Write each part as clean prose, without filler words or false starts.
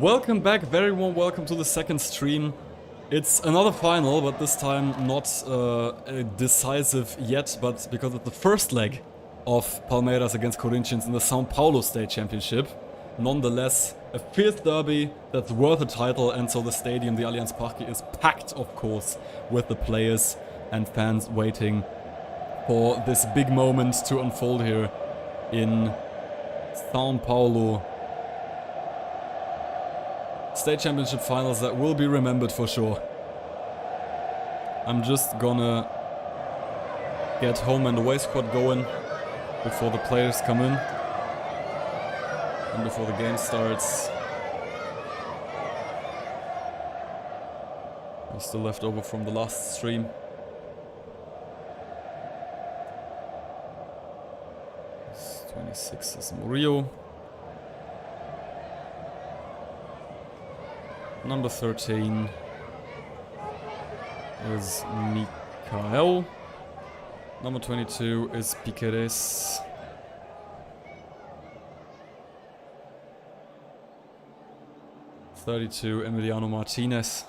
Welcome back, very warm welcome to the second stream. It's another final, but this time not decisive yet, but because it's the first leg of Palmeiras against Corinthians in the São Paulo State Championship. Nonetheless, a fierce derby that's worth a title, and so the stadium, the Allianz Parque, is packed, of course, with the players and fans waiting for this big moment to unfold here in São Paulo. State Championship finals that will be remembered for sure. I'm just gonna get home and away squad going before the players come in and before the game starts. I'm still left over from the last stream. This 26 is Murillo. Number 13 is Mikael. Number 22 is Piqueres. (32) Emiliano Martinez.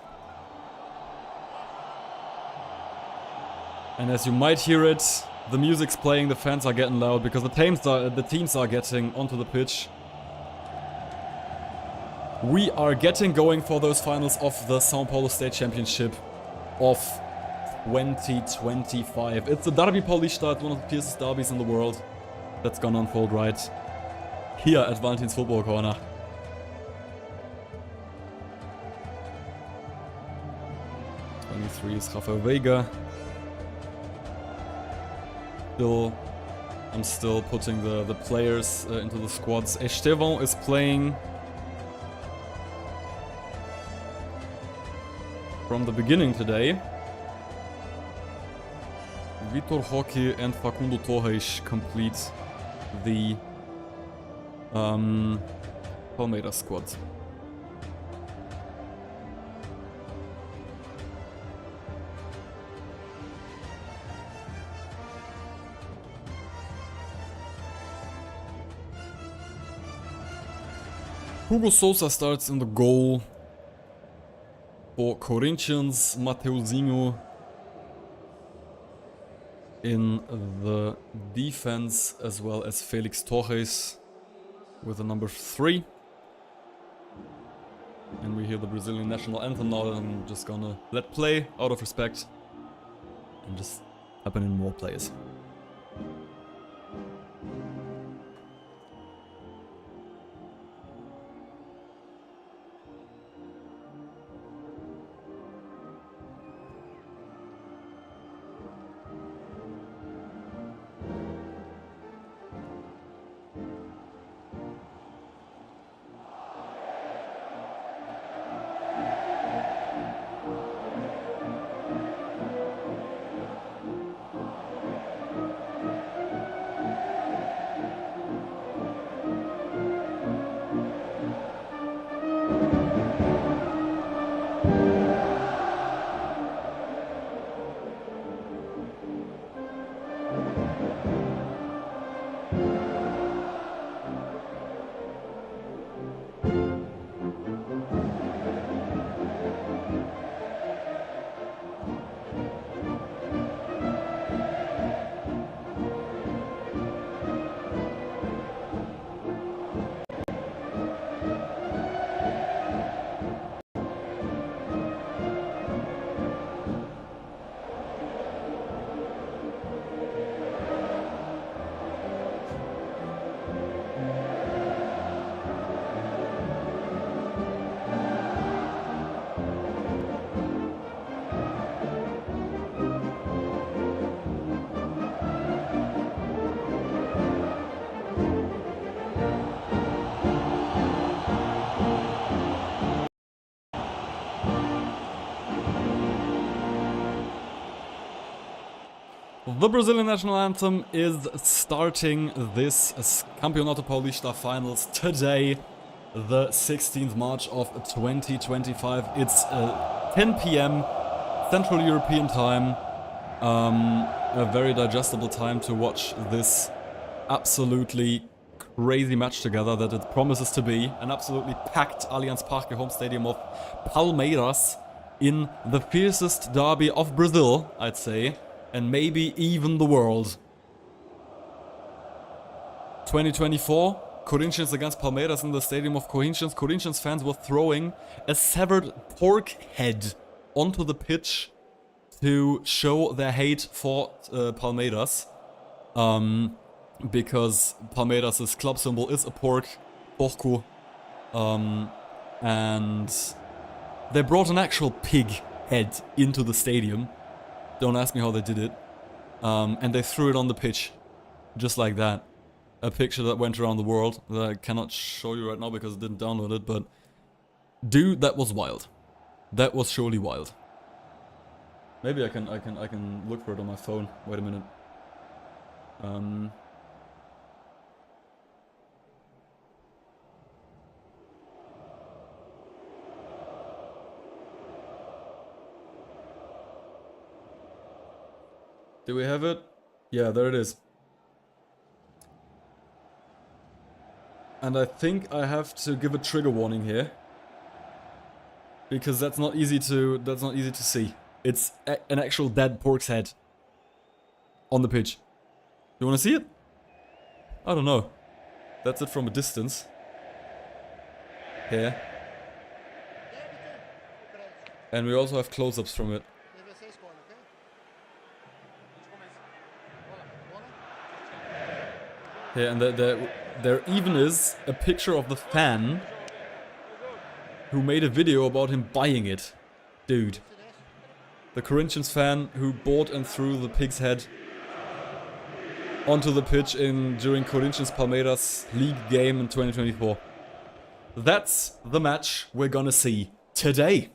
And as you might hear it, the music's playing, the fans are getting loud because the teams are getting onto the pitch. We are getting going for those finals of the São Paulo State Championship of 2025. It's the Derby Paulista, it's one of the fiercest derbies in the world. That's gonna unfold right here at Valentin's Football Corner. (23) is Rafael Veiga. I'm still putting the players into the squads. Estêvão is playing from the beginning today. Vitor Roque and Facundo Torres complete the Palmeiras squad. Hugo Sousa starts in the goal for Corinthians. Mateuzinho in the defense, as well as Felix Torres with the number 3. And we hear the Brazilian national anthem now, and I'm just gonna let play out of respect and just happen in more players. The Brazilian national anthem is starting this Campeonato Paulista finals today, the 16th March of 2025. It's 10 PM Central European time. A very digestible time to watch this absolutely crazy match together that it promises to be. An absolutely packed Allianz Parque home stadium of Palmeiras in the fiercest derby of Brazil, I'd say, and maybe even the world. 2024, Corinthians against Palmeiras in the stadium of Corinthians. Corinthians fans were throwing a severed pork head onto the pitch to show their hate for Palmeiras. Because Palmeiras' club symbol is a pork, porco. And they brought an actual pig head into the stadium. Don't ask me how they did it. And they threw it on the pitch, just like that. A picture that went around the world that I cannot show you right now because I didn't download it, but dude, that was wild. That was surely wild. Maybe I can look for it on my phone. Wait a minute. Do we have it? Yeah, there it is. And I think I have to give a trigger warning here, because that's not easy to see. It's an actual dead pork's head on the pitch. You want to see it? I don't know. That's it from a distance. Here. And we also have close-ups from it. Yeah, and there even is a picture of the fan who made a video about him buying it. Dude. The Corinthians fan who bought and threw the pig's head onto the pitch during Corinthians Palmeiras League game in 2024. That's the match we're gonna see today.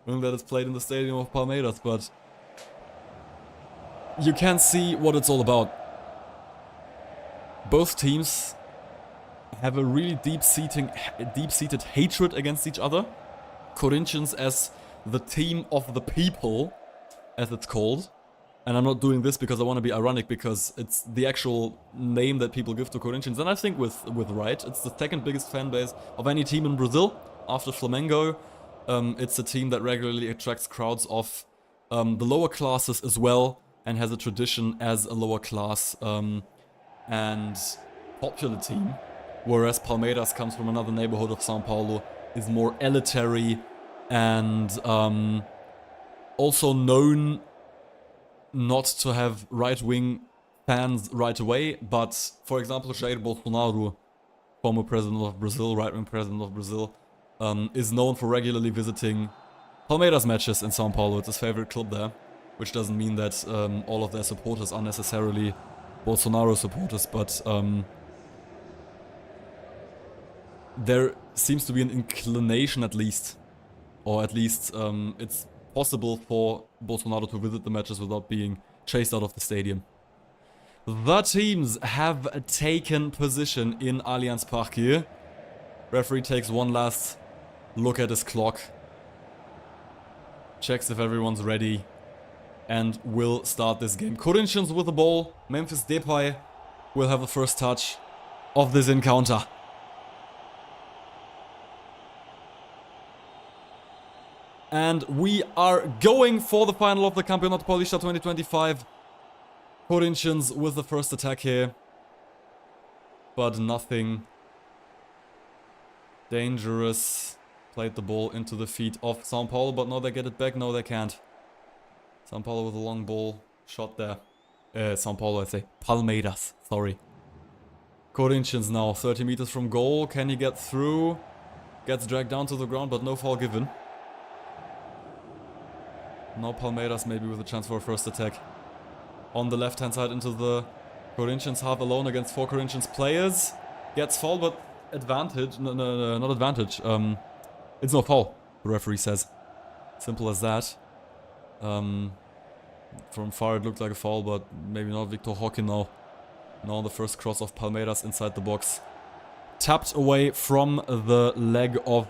Knowing that it's played in the stadium of Palmeiras, but you can see what it's all about. Both teams have a really deep-seated hatred against each other. Corinthians as the team of the people, as it's called. And I'm not doing this because I want to be ironic, because it's the actual name that people give to Corinthians. And I think with right. It's the second biggest fan base of any team in Brazil, after Flamengo. It's a team that regularly attracts crowds of the lower classes as well, and has a tradition as a lower class and popular team, whereas Palmeiras comes from another neighborhood of São Paulo, is more elitary and also known not to have right-wing fans right away, but for example Jair Bolsonaro, former president of Brazil, right-wing president of Brazil, is known for regularly visiting Palmeiras matches in São Paulo. It's his favorite club there, which doesn't mean that all of their supporters are necessarily Bolsonaro supporters, but there seems to be an inclination at least, or at least it's possible for Bolsonaro to visit the matches without being chased out of the stadium. The teams have taken position in Allianz Parque. Referee takes one last look at his clock, checks if everyone's ready, and will start this game. Corinthians with the ball. Memphis Depay will have the first touch of this encounter. And we are going for the final of the Campeonato Paulista 2025. Corinthians with the first attack here. But nothing dangerous. Played the ball into the feet of São Paulo, but now they get it back. No, they can't. São Paulo with a long ball shot there. São Paulo, I say. Palmeiras, sorry. Corinthians now, 30 meters from goal. Can he get through? Gets dragged down to the ground, but no foul given. Now Palmeiras maybe with a chance for a first attack. On the left-hand side into the Corinthians half alone against 4 Corinthians players. Gets fouled, but advantage. No, not advantage. It's no foul, the referee says. Simple as that. From far it looked like a foul, but maybe not. Victor Roque now. Now the first cross of Palmeiras inside the box. Tapped away from the leg of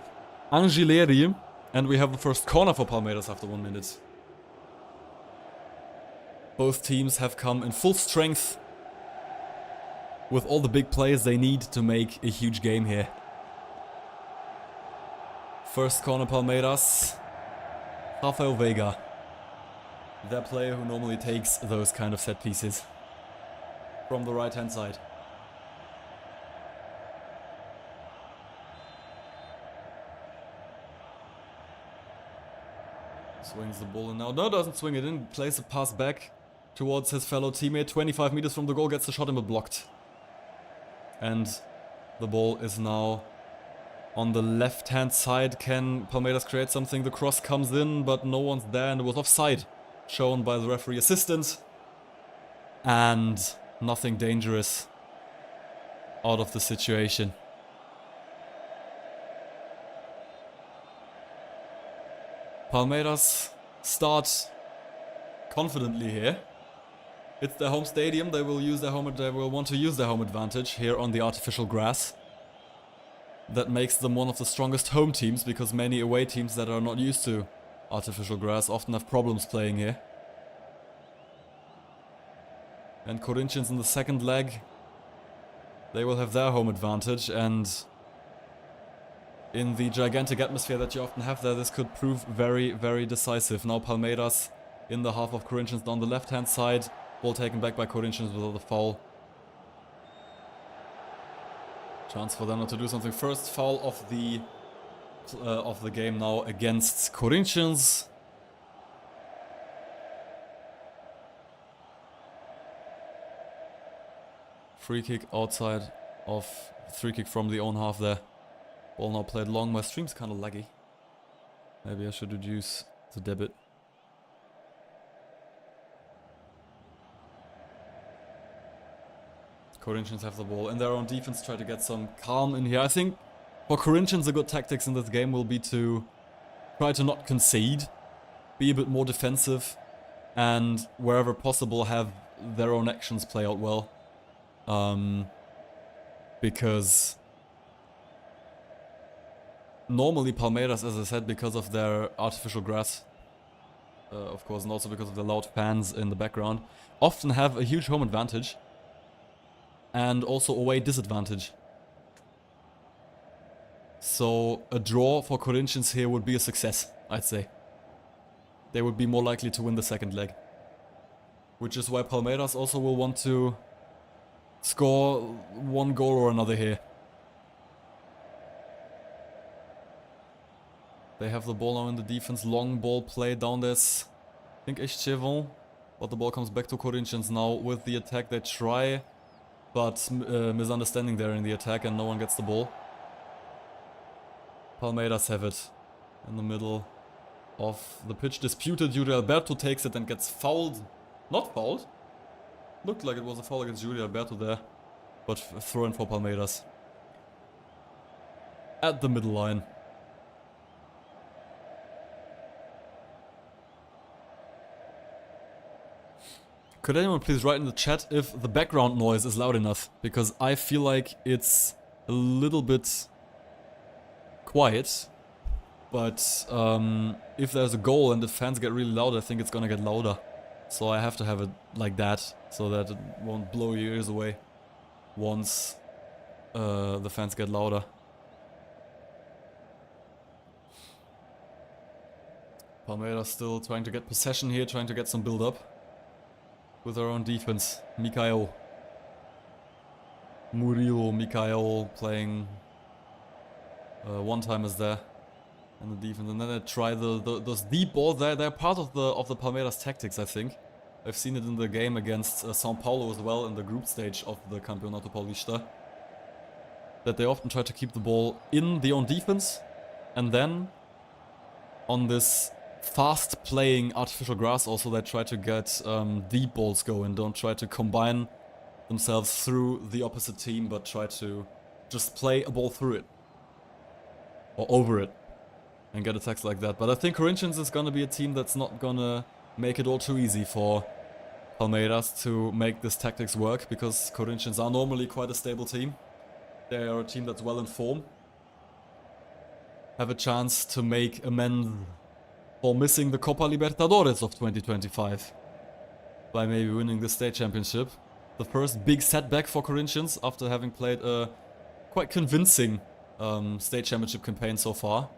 Angileri. And we have the first corner for Palmeiras after 1 minute. Both teams have come in full strength with all the big players they need to make a huge game here. First corner Palmeiras. Rafael Veiga. Their player who normally takes those kind of set pieces. From the right hand side. Swings the ball in now. No, doesn't swing it in. Plays a pass back towards his fellow teammate. 25 meters from the goal, gets the shot in but blocked. And the ball is now on the left hand side. Can Palmeiras create something? The cross comes in, but no one's there, and it was offside. Shown by the referee assistant. And nothing dangerous out of the situation. Palmeiras start confidently here. It's their home stadium. They will want to use their home advantage here on the artificial grass. That makes them one of the strongest home teams, because many away teams that are not used to artificial grass often have problems playing here. And Corinthians in the second leg, they will have their home advantage, and in the gigantic atmosphere that you often have there, this could prove very, very decisive. Now Palmeiras in the half of Corinthians down the left hand side. Ball taken back by Corinthians without a foul. Chance for them to do something. First foul of the game now against Corinthians. Free kick outside of free kick from the own half there. Ball now played long. My stream's kind of laggy. Maybe I should reduce the debit. Corinthians have the ball in their own defense, try to get some calm in here. I think for Corinthians, a good tactics in this game will be to try to not concede, be a bit more defensive, and wherever possible have their own actions play out well. Because normally Palmeiras, as I said, because of their artificial grass, of course, and also because of the loud fans in the background, often have a huge home advantage. And also away disadvantage. So a draw for Corinthians here would be a success, I'd say. They would be more likely to win the second leg. Which is why Palmeiras also will want to score one goal or another here. They have the ball now in the defense. Long ball play down this. I think Estêvão. But the ball comes back to Corinthians now with the attack. They try, but misunderstanding there in the attack, and no one gets the ball. Palmeiras have it in the middle of the pitch. Disputed. Yuri Alberto takes it and gets fouled. Not fouled. Looked like it was a foul against Yuri Alberto there. But throw in for Palmeiras. At the middle line. Could anyone please write in the chat if the background noise is loud enough? Because I feel like it's a little bit quiet. But if there's a goal and the fans get really loud, I think it's gonna get louder. So I have to have it like that, so that it won't blow your ears away once the fans get louder. Palmeiras still trying to get possession here, trying to get some build up. With their own defense. Mikael. Murilo, Mikael playing one-timers there in the defense. And then they try those deep balls. They're part of the Palmeiras tactics, I think. I've seen it in the game against São Paulo as well in the group stage of the Campeonato Paulista. That they often try to keep the ball in the own defense. And then on this fast playing artificial grass also they try to get deep balls going. Don't try to combine themselves through the opposite team, but try to just play a ball through it. Or over it. And get attacks like that. But I think Corinthians is gonna be a team that's not gonna make it all too easy for Palmeiras to make this tactics work, because Corinthians are normally quite a stable team. They are a team that's well in form. Have a chance to make amends for missing the Copa Libertadores of 2025 by maybe winning the state championship. the first big setback for Corinthians after having played a quite convincing state championship campaign so far.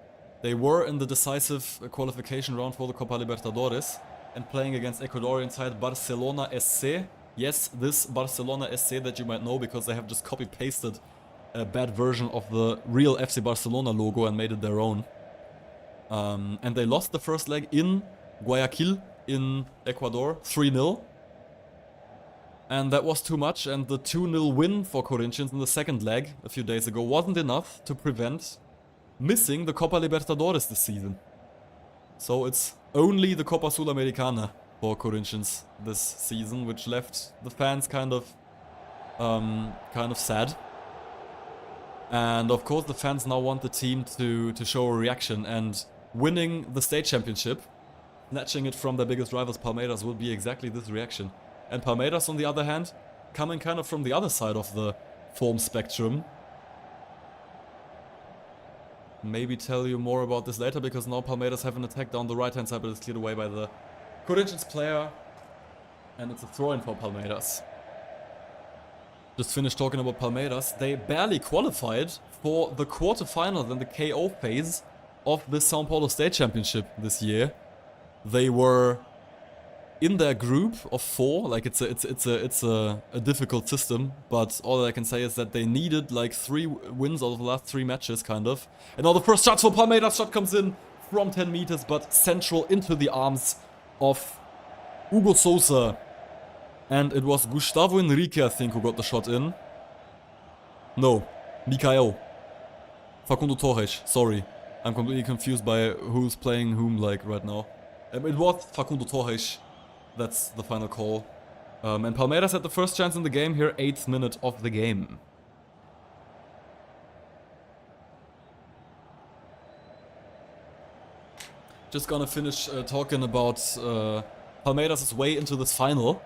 They were in the decisive qualification round for the Copa Libertadores and playing against Ecuadorian side Barcelona SC. Yes, this Barcelona SC that you might know because they have just copy-pasted a bad version of the real FC Barcelona logo and made it their own. And they lost the first leg in Guayaquil in Ecuador, 3-0. And that was too much, and the 2-0 win for Corinthians in the second leg a few days ago wasn't enough to prevent missing the Copa Libertadores this season. So it's only the Copa Sudamericana for Corinthians this season, which left the fans kind of sad. And of course the fans now want the team to show a reaction, and winning the state championship, snatching it from their biggest rivals Palmeiras, will be exactly this reaction. And Palmeiras, on the other hand, coming kind of from the other side of the form spectrum. Maybe tell you more about this later, because now Palmeiras have an attack down the right hand side, but it's cleared away by the Corinthians player. And it's a throw-in for Palmeiras. Just finished talking about Palmeiras. They barely qualified for the quarterfinals and the KO phase of the São Paulo State Championship this year. They were in their group of 4, like it's a difficult system, but all I can say is that they needed like 3 wins out of the last 3 matches, kind of. And now the first shot for Palmeiras, shot comes in from 10 meters, but central into the arms of Hugo Sousa. And it was Gustavo Henrique, I think, who got the shot in. No, Mikael. Facundo Torres, sorry. I'm completely confused by who's playing whom like right now. It was Facundo Torres. That's the final call. And Palmeiras had the first chance in the game here, 8th minute of the game. Just gonna finish talking about Palmeiras' way into this final.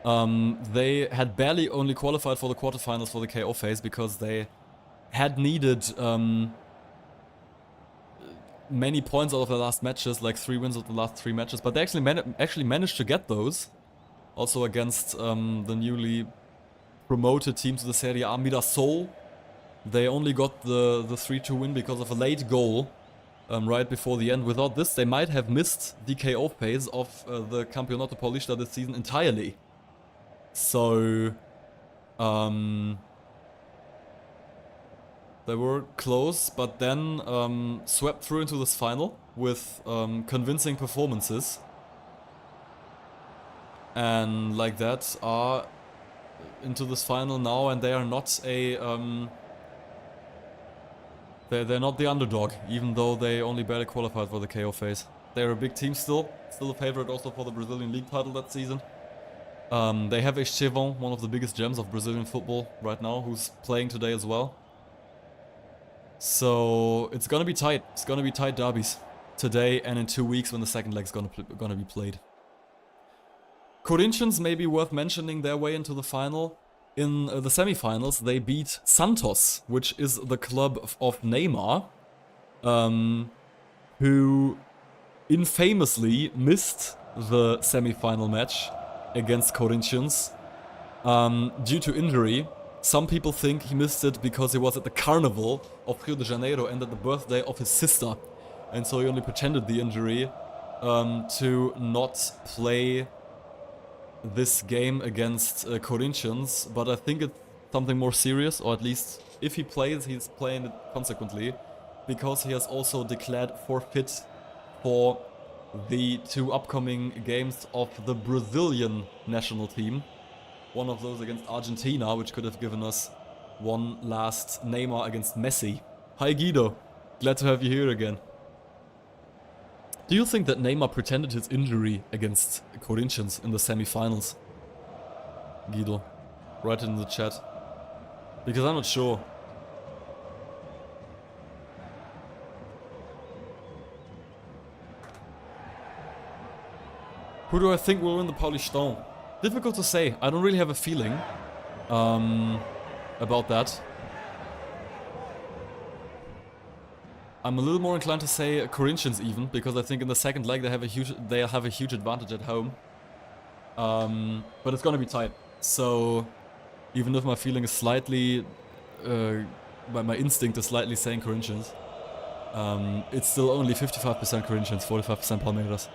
They had barely only qualified for the quarterfinals for the KO phase because they had needed many points out of their last matches, like 3 wins of the last 3 matches, but they actually managed to get those. Also against the newly promoted team to the Serie A, Mirassol. They only got the 3-2 win because of a late goal right before the end. Without this, they might have missed the KO phase of the Campeonato Paulista this season entirely. So, they were close, but then swept through into this final with convincing performances. And like that are into this final now, and they are not a they're not the underdog, even though they only barely qualified for the KO phase. They're a big team still a favorite also for the Brazilian League title that season. They have Estêvão, one of the biggest gems of Brazilian football right now, who's playing today as well. So it's gonna be tight. It's gonna be tight derbies today and in 2 weeks when the second leg's gonna be played. Corinthians may be worth mentioning their way into the final. In the semi-finals, they beat Santos, which is the club of Neymar, who infamously missed the semi-final match against Corinthians due to injury. Some people think he missed it because he was at the Carnival of Rio de Janeiro and at the birthday of his sister. And so he only pretended the injury to not play this game against Corinthians. But I think it's something more serious, or at least if he plays, he's playing it consequently, because he has also declared forfeit for the 2 upcoming games of the Brazilian national team. One of those against Argentina, which could have given us one last Neymar against Messi. Hi Guido, glad to have you here again. Do you think that Neymar pretended his injury against Corinthians in the semi-finals? Guido, write it in the chat. Because I'm not sure. Who do I think will win the Paulistão? Difficult to say. I don't really have a feeling about that. I'm a little more inclined to say Corinthians even, because I think in the second leg they have a huge advantage at home. But it's gonna be tight. So, even if my feeling is slightly, my instinct is slightly saying Corinthians, it's still only 55% Corinthians, 45% Palmeiras.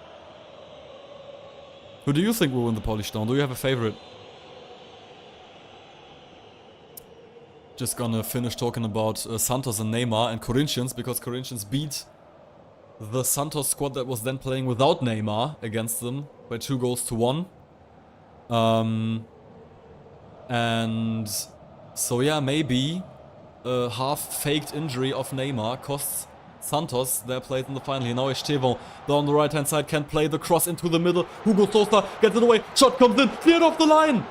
Who do you think will win the Paulista? Do you have a favorite? Just gonna finish talking about Santos and Neymar and Corinthians, because Corinthians beat the Santos squad that was then playing without Neymar against them by 2-1. And so yeah, maybe a half-faked injury of Neymar costs Santos their place in the final. Now Estêvão down the right-hand side can play the cross into the middle. Hugo Sousa gets it away. Shot comes in, cleared off the line.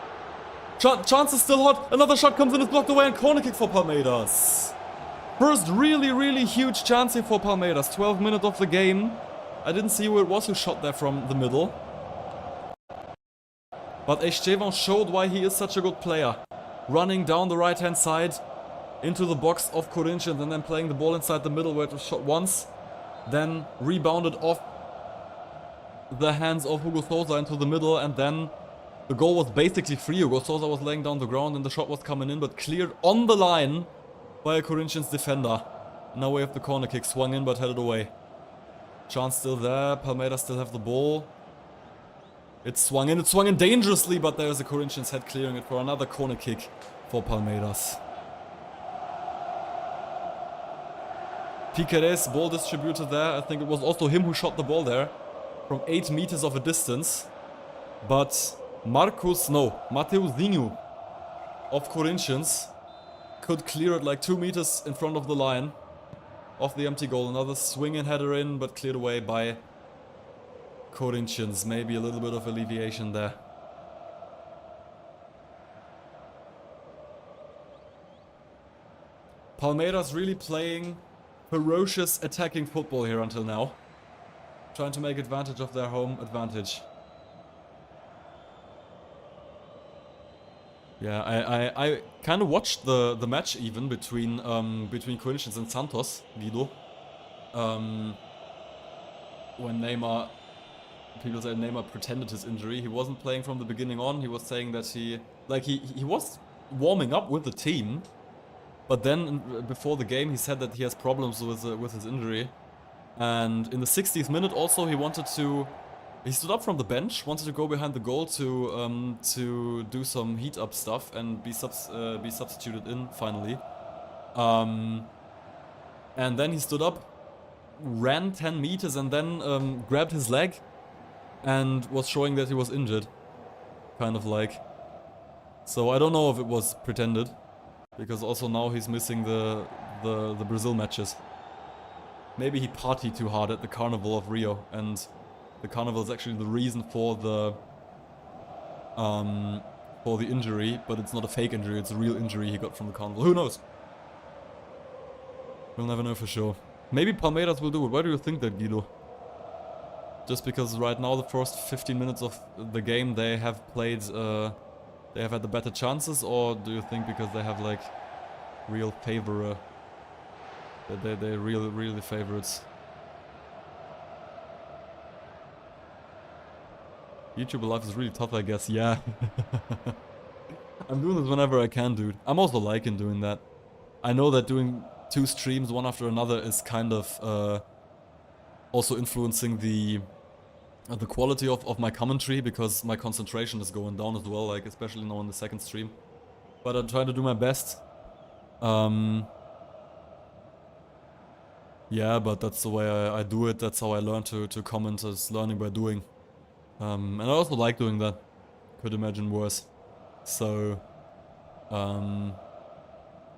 Chance is still hot. Another shot comes in, it's blocked away, and corner kick for Palmeiras. First really huge chance here for Palmeiras. 12 minutes of the game. I didn't see who it was who shot there from the middle. But Estêvão showed why he is such a good player. Running down the right-hand side into the box of Corinthians and then playing the ball inside the middle where it was shot once. Then rebounded off the hands of Hugo Sousa into the middle, and then the goal was basically free. Hugo Sousa was laying down the ground and the shot was coming in, but cleared on the line by a Corinthians defender. Now we have the corner kick, swung in but headed away. Chance still there, Palmeiras still have the ball. It's swung in dangerously, but there's a Corinthians head clearing it for another corner kick for Palmeiras. Piquerez, ball distributor there. I think it was also him who shot the ball there from 8 meters of a distance. But Mateuzinho of Corinthians could clear it like 2 meters in front of the line of the empty goal. Another swinging header in, but cleared away by Corinthians. Maybe a little bit of alleviation there. Palmeiras really playing ferocious attacking football here until now. Trying to make advantage of their home advantage. Yeah, I kind of watched the match even between Corinthians and Santos, Guido. When people said Neymar pretended his injury. He wasn't playing from the beginning on. He was saying that he was warming up with the team, but then before the game he said that he has problems with his injury. And in the 60th minute also he stood up from the bench, wanted to go behind the goal to do some heat up stuff and be substituted in finally. And then he stood up, ran 10 meters and then grabbed his leg and was showing that he was injured, kind of like. So I don't know if it was pretended, because also now he's missing the Brazil matches. Maybe he partied too hard at the Carnival of Rio, and the Carnival is actually the reason for the injury, but it's not a fake injury, it's a real injury he got from the Carnival. Who knows? We'll never know for sure. Maybe Palmeiras will do it. Why do you think that, Guido? Just because right now the first 15 minutes of the game they have played, they have had the better chances, or do you think because they have like real favor, they're really favorites? YouTube life is really tough, I guess. Yeah. I'm doing this whenever I can, dude. I'm also liking doing that. I know that doing 2 streams one after another is kind of also influencing the quality of my commentary, because my concentration is going down as well, like especially now in the second stream. But I'm trying to do my best. Yeah, but that's the way I do it. That's how I learn to comment, is learning by doing. And I also like doing that. Could imagine worse. So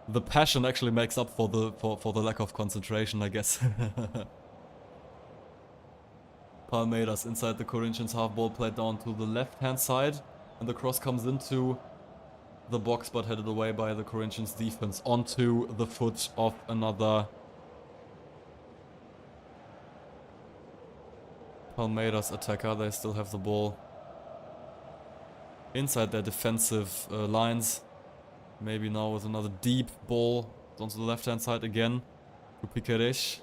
the passion actually makes up for the lack of concentration, I guess. Palmeiras inside the Corinthians half, ball played down to the left hand side, and the cross comes into the box but headed away by the Corinthians defense onto the foot of another Palmeiras attacker. They still have the ball inside their defensive lines. Maybe now with another deep ball onto the left hand side again to Piquerez.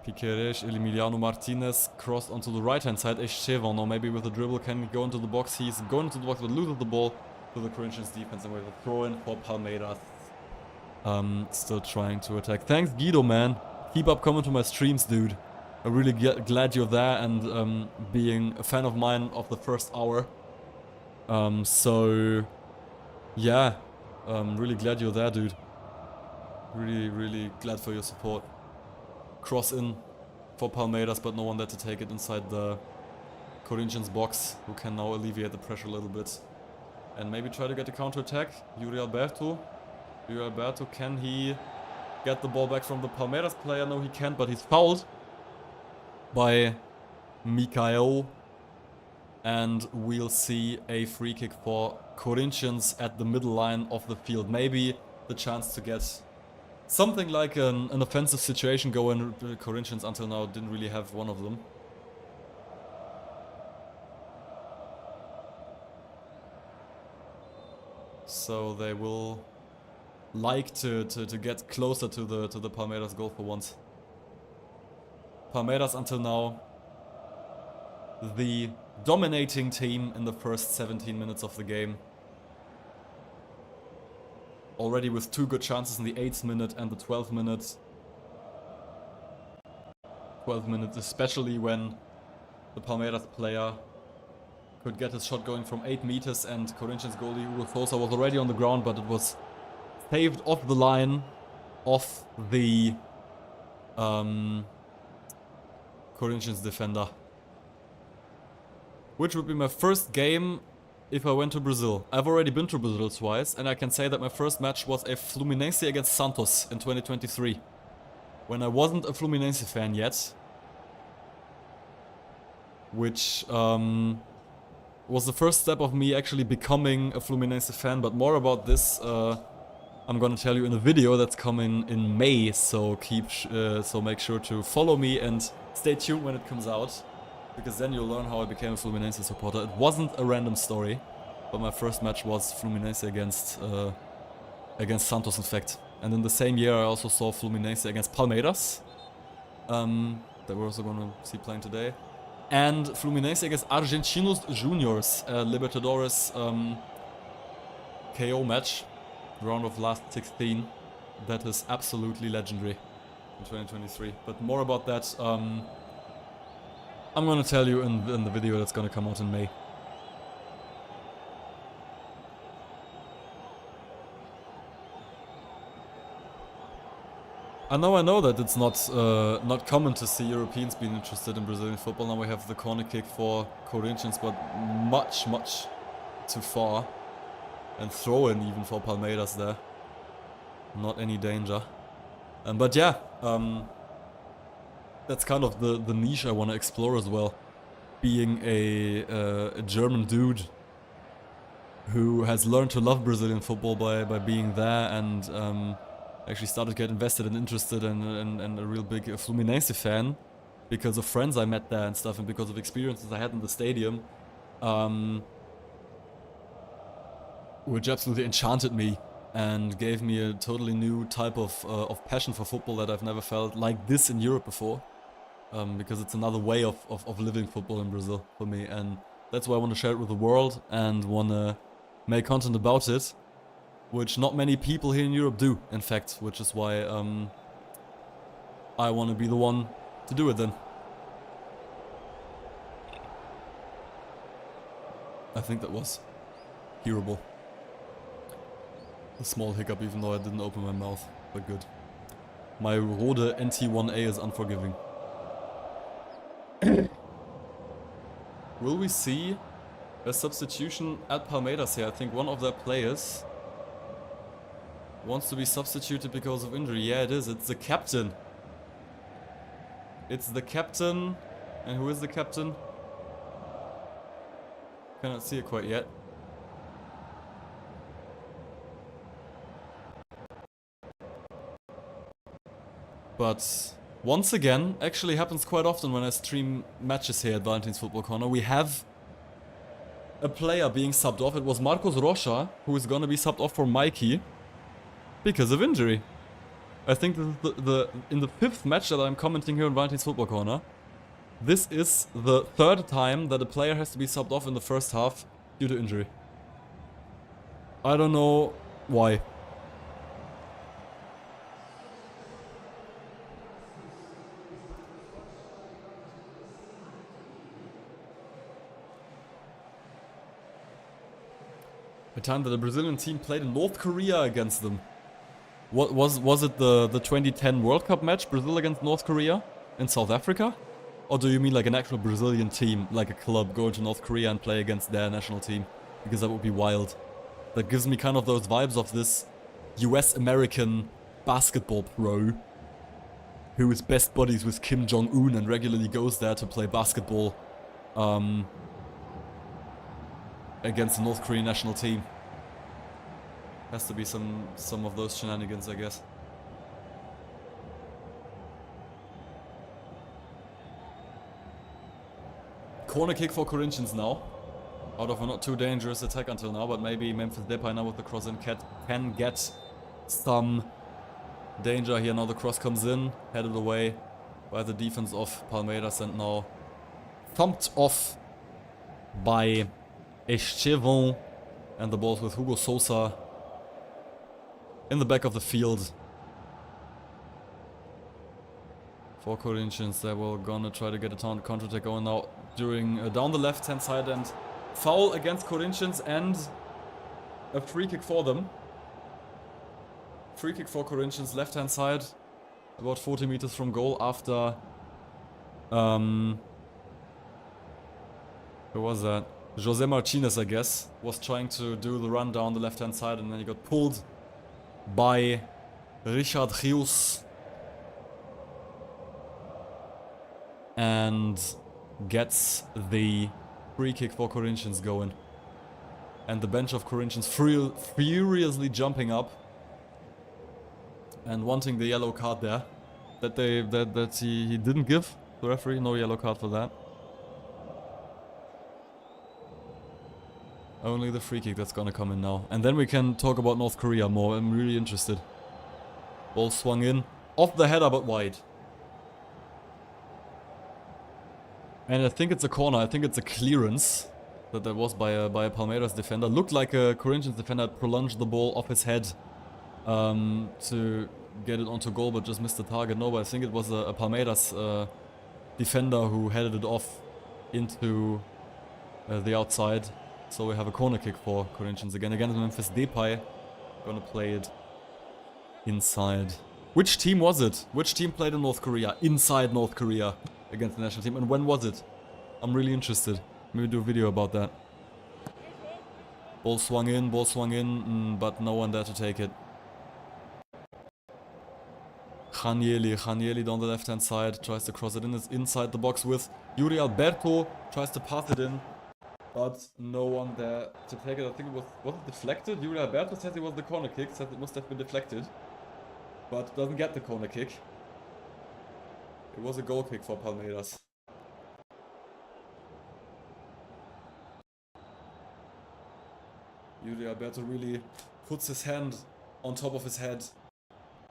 Piqueires, Emiliano Martinez crossed onto the right hand side. Estêvão now maybe with a dribble can go into the box. He's going into the box but loses the ball to the Corinthians defense, and we have a throw in for Palmeiras. Still trying to attack. Thanks Guido, man. Keep up coming to my streams, dude. I'm really glad you're there and being a fan of mine of the first hour. So yeah, really glad you're there, dude. Really glad for your support. Cross in for Palmeiras, but no one there to take it inside the Corinthians box, who can now alleviate the pressure a little bit and maybe try to get a counter attack. Yuri Alberto, can he get the ball back from the Palmeiras player? No, he can't, but he's fouled by Mikael, and we'll see a free kick for Corinthians at the middle line of the field. Maybe the chance to get something like an offensive situation going. Corinthians until now didn't really have one of them. So they will like to get closer to the Palmeiras goal for once. Palmeiras until now the dominating team in the first 17 minutes of the game. Already with 2 good chances in the 8th minute and the 12th minute. 12th minute especially when the Palmeiras player could get his shot going from 8 meters, and Corinthians goalie Hugo Sousa was already on the ground, but it was saved off the line of the Corinthians defender. Which would be my first game if I went to Brazil. I've already been to Brazil twice, and I can say that my first match was a Fluminense against Santos in 2023. When I wasn't a Fluminense fan yet. Which was the first step of me actually becoming a Fluminense fan, but more about this I'm gonna tell you in a video that's coming in May, so so make sure to follow me and stay tuned when it comes out, because then you'll learn how I became a Fluminense supporter. It wasn't a random story, but my first match was Fluminense against Santos, in fact. And in the same year I also saw Fluminense against Palmeiras, that we're also gonna see playing today. And Fluminense against Argentinos Juniors, Libertadores KO match, round of last 16. That is absolutely legendary in 2023. But more about that, I'm gonna tell you in the video that's gonna come out in May. I know that it's not common to see Europeans being interested in Brazilian football. Now we have the corner kick for Corinthians, but much too far. And throw in even for Palmeiras there. Not any danger. But yeah, that's kind of the niche I want to explore as well. Being a German dude who has learned to love Brazilian football by being there, and actually started to get invested and interested and a real big Fluminense fan because of friends I met there and stuff, and because of experiences I had in the stadium, which absolutely enchanted me and gave me a totally new type of passion for football that I've never felt like this in Europe before, because it's another way of living football in Brazil for me, and that's why I want to share it with the world and want to make content about it, which not many people here in Europe do, in fact, which is why I want to be the one to do it then. I think that was hearable. A small hiccup, even though I didn't open my mouth, but good. My Rode NT1A is unforgiving. Will we see a substitution at Palmeiras here? I think one of their players wants to be substituted because of injury. Yeah, it is. It's the captain. It's the captain. And who is the captain? Cannot see it quite yet. But once again, actually happens quite often when I stream matches here at Valentine's Football Corner, we have a player being subbed off. It was Marcos Rocha, who is gonna be subbed off for Mikey because of injury. I think this is in the 5th match that I'm commenting here on Valentin's Football Corner, this is the 3rd time that a player has to be subbed off in the first half due to injury. I don't know why. The time that the Brazilian team played in North Korea against them. What was it the 2010 World Cup match, Brazil against North Korea in South Africa? Or do you mean like an actual Brazilian team, like a club, go to North Korea and play against their national team? Because that would be wild. That gives me kind of those vibes of this US-American basketball pro who is best buddies with Kim Jong-un and regularly goes there to play basketball against the North Korean national team. Has to be some of those shenanigans, I guess. Corner kick for Corinthians now. Out of a not too dangerous attack until now, but maybe Memphis Depay now with the cross in can get some danger here. Now the cross comes in, headed away by the defense of Palmeiras and now thumped off by Estêvão, and the ball's with Hugo Sousa in the back of the field. For Corinthians, they were gonna try to get a counter-attack going now during down the left-hand side, and foul against Corinthians and a free kick for them. Free kick for Corinthians, left-hand side, about 40 meters from goal after... who was that? José Martinez, I guess, was trying to do the run down the left-hand side and then he got pulled by Richard Rios and gets the free kick for Corinthians going. And the bench of Corinthians furiously jumping up and wanting the yellow card there that he didn't give the referee. No yellow card for that. Only the free kick that's gonna come in now. And then we can talk about North Korea more. I'm really interested. Ball swung in. Off the header, but wide. And I think it's a corner. I think it's a clearance that was by a Palmeiras defender. Looked like a Corinthians defender had prolonged the ball off his head to get it onto goal, but just missed the target. No, but I think it was a Palmeiras defender who headed it off into the outside. So we have a corner kick for Corinthians again. Again, Memphis Depay gonna play it inside. Which team was it? Which team played in North Korea? Inside North Korea against the national team. And when was it? I'm really interested. Maybe do a video about that. Ball swung in, but no one there to take it. Ranieri down the left hand side, tries to cross it in. It's inside the box with Yuri Alberto, tries to pass it in. But no one there to take it. I think was it deflected? Yuri Alberto says it was the corner kick, says it must have been deflected. But doesn't get the corner kick. It was a goal kick for Palmeiras. Yuri Alberto really puts his hand on top of his head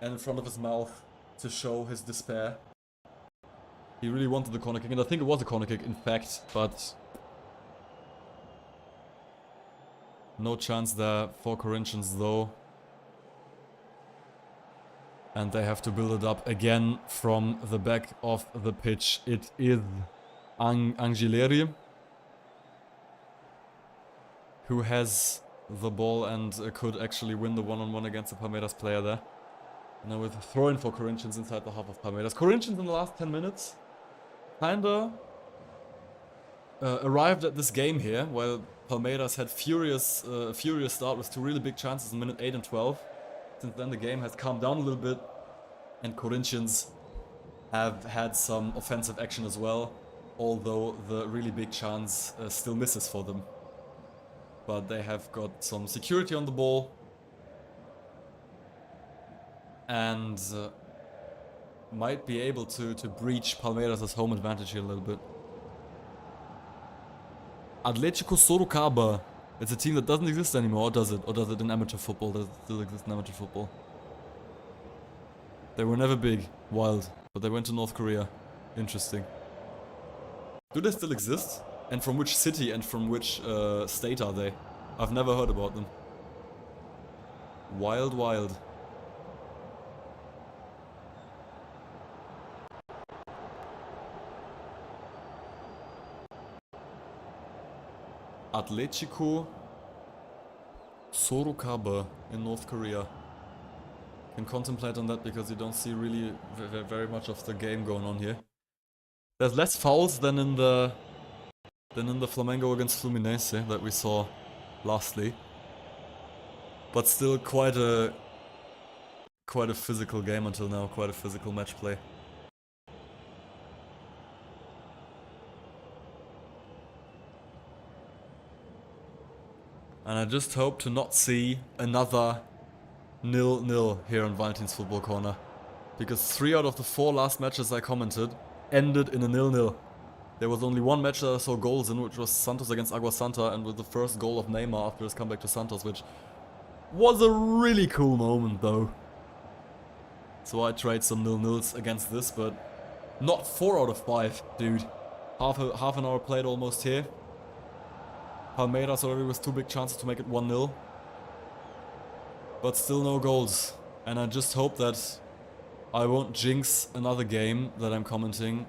and in front of his mouth to show his despair. He really wanted the corner kick, and I think it was a corner kick in fact, but no chance there for Corinthians though. And they have to build it up again from the back of the pitch. It is Angileri who has the ball and could actually win the one-on-one against the Palmeiras player there. Now with a throw-in for Corinthians inside the half of Palmeiras. Corinthians in the last 10 minutes kinda arrived at this game here, while Palmeiras had furious start with two really big chances in minute 8 and 12. Since then the game has calmed down a little bit, and Corinthians have had some offensive action as well, although the really big chance still misses for them. But they have got some security on the ball, and might be able to breach Palmeiras' home advantage here a little bit. Atlético Sorocaba. It's a team that doesn't exist anymore, or does it? Or does it in amateur football? Does it still exist in amateur football? They were never big, wild, but they went to North Korea. Interesting. Do they still exist? And from which city and from which state are they? I've never heard about them. Wild, wild. Atletico Sorocaba in North Korea. Can contemplate on that because you don't see really very much of the game going on here. There's less fouls than in the Flamengo against Fluminense that we saw lastly. But still quite a physical game until now, quite a physical match play. And I just hope to not see another 0-0 here on Valentin's Football Corner. Because 3 out of the 4 last matches I commented ended in a 0-0. There was only one match that I saw goals in, which was Santos against Agua Santa, and with the first goal of Neymar after his comeback to Santos, which was a really cool moment though. So I trade some 0-0s against this, but not 4 out of 5, dude. Half an hour played almost here. Palmeiras already with 2 big chances to make it 1-0. But still no goals. And I just hope that I won't jinx another game that I'm commenting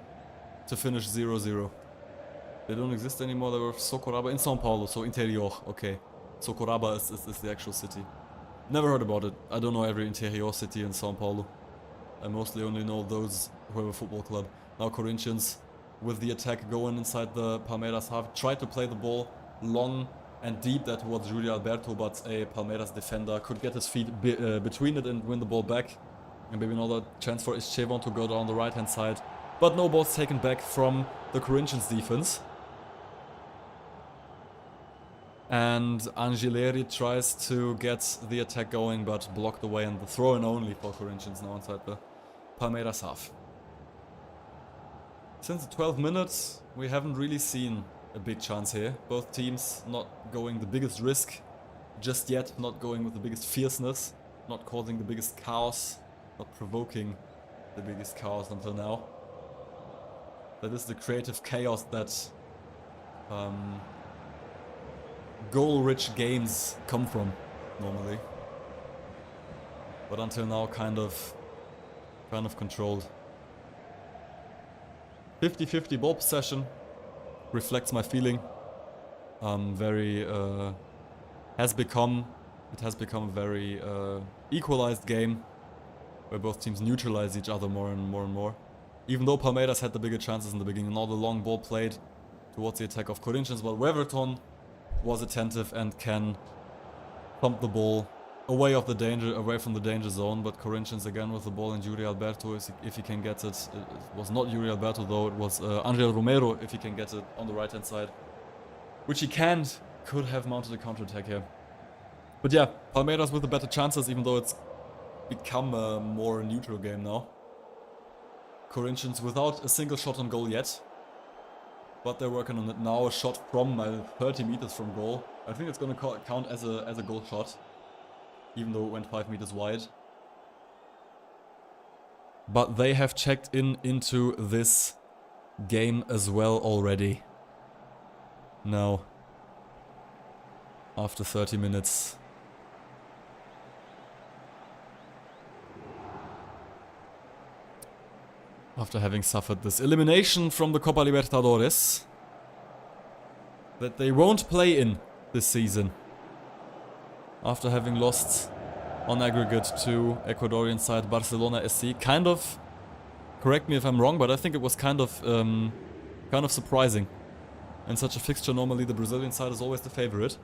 to finish 0-0. They don't exist anymore. They were Socoraba in São Paulo, so interior, okay. Socoraba is the actual city. Never heard about it. I don't know every interior city in São Paulo. I mostly only know those who have a football club. Now Corinthians with the attack going inside the Palmeiras half. Tried to play the ball long and deep there towards Julio Alberto, but a Palmeiras defender could get his feet between it and win the ball back. And maybe another chance for Estêvão to go down the right hand side. But no balls taken back from the Corinthians defense. And Angileri tries to get the attack going, but blocked away, and the throw-in only for Corinthians now inside the Palmeiras half. Since the 12 minutes, we haven't really seen a big chance here. Both teams not going the biggest risk just yet, not going with the biggest fierceness, not causing the biggest chaos, not provoking the biggest chaos until now. That is the creative chaos that goal-rich games come from, normally. But until now, kind of controlled. 50-50 ball possession reflects my feeling. It has become a very equalized game where both teams neutralize each other more and more. Even though Palmeiras had the bigger chances in the beginning, now the long ball played towards the attack of Corinthians, but Weverton was attentive and can pump the ball away from the danger zone. But Corinthians again with the ball, and Yuri Alberto, if he can get it. It was not Yuri Alberto though, it was Angel Romero, if he can get it on the right hand side. Which he can't. Could have mounted a counter-attack here. But yeah, Palmeiras with the better chances, even though it's become a more neutral game now. Corinthians without a single shot on goal yet. But they're working on it now. A shot from 30 meters from goal. I think it's going to count as a goal shot, even though it went 5 meters wide. But they have checked into this game as well already. Now, after 30 minutes. After having suffered this elimination from the Copa Libertadores that they won't play in this season. After having lost on aggregate to Ecuadorian side Barcelona SC. Kind of, correct me if I'm wrong, but I think it was kind of surprising. In such a fixture, normally the Brazilian side is always the favorite.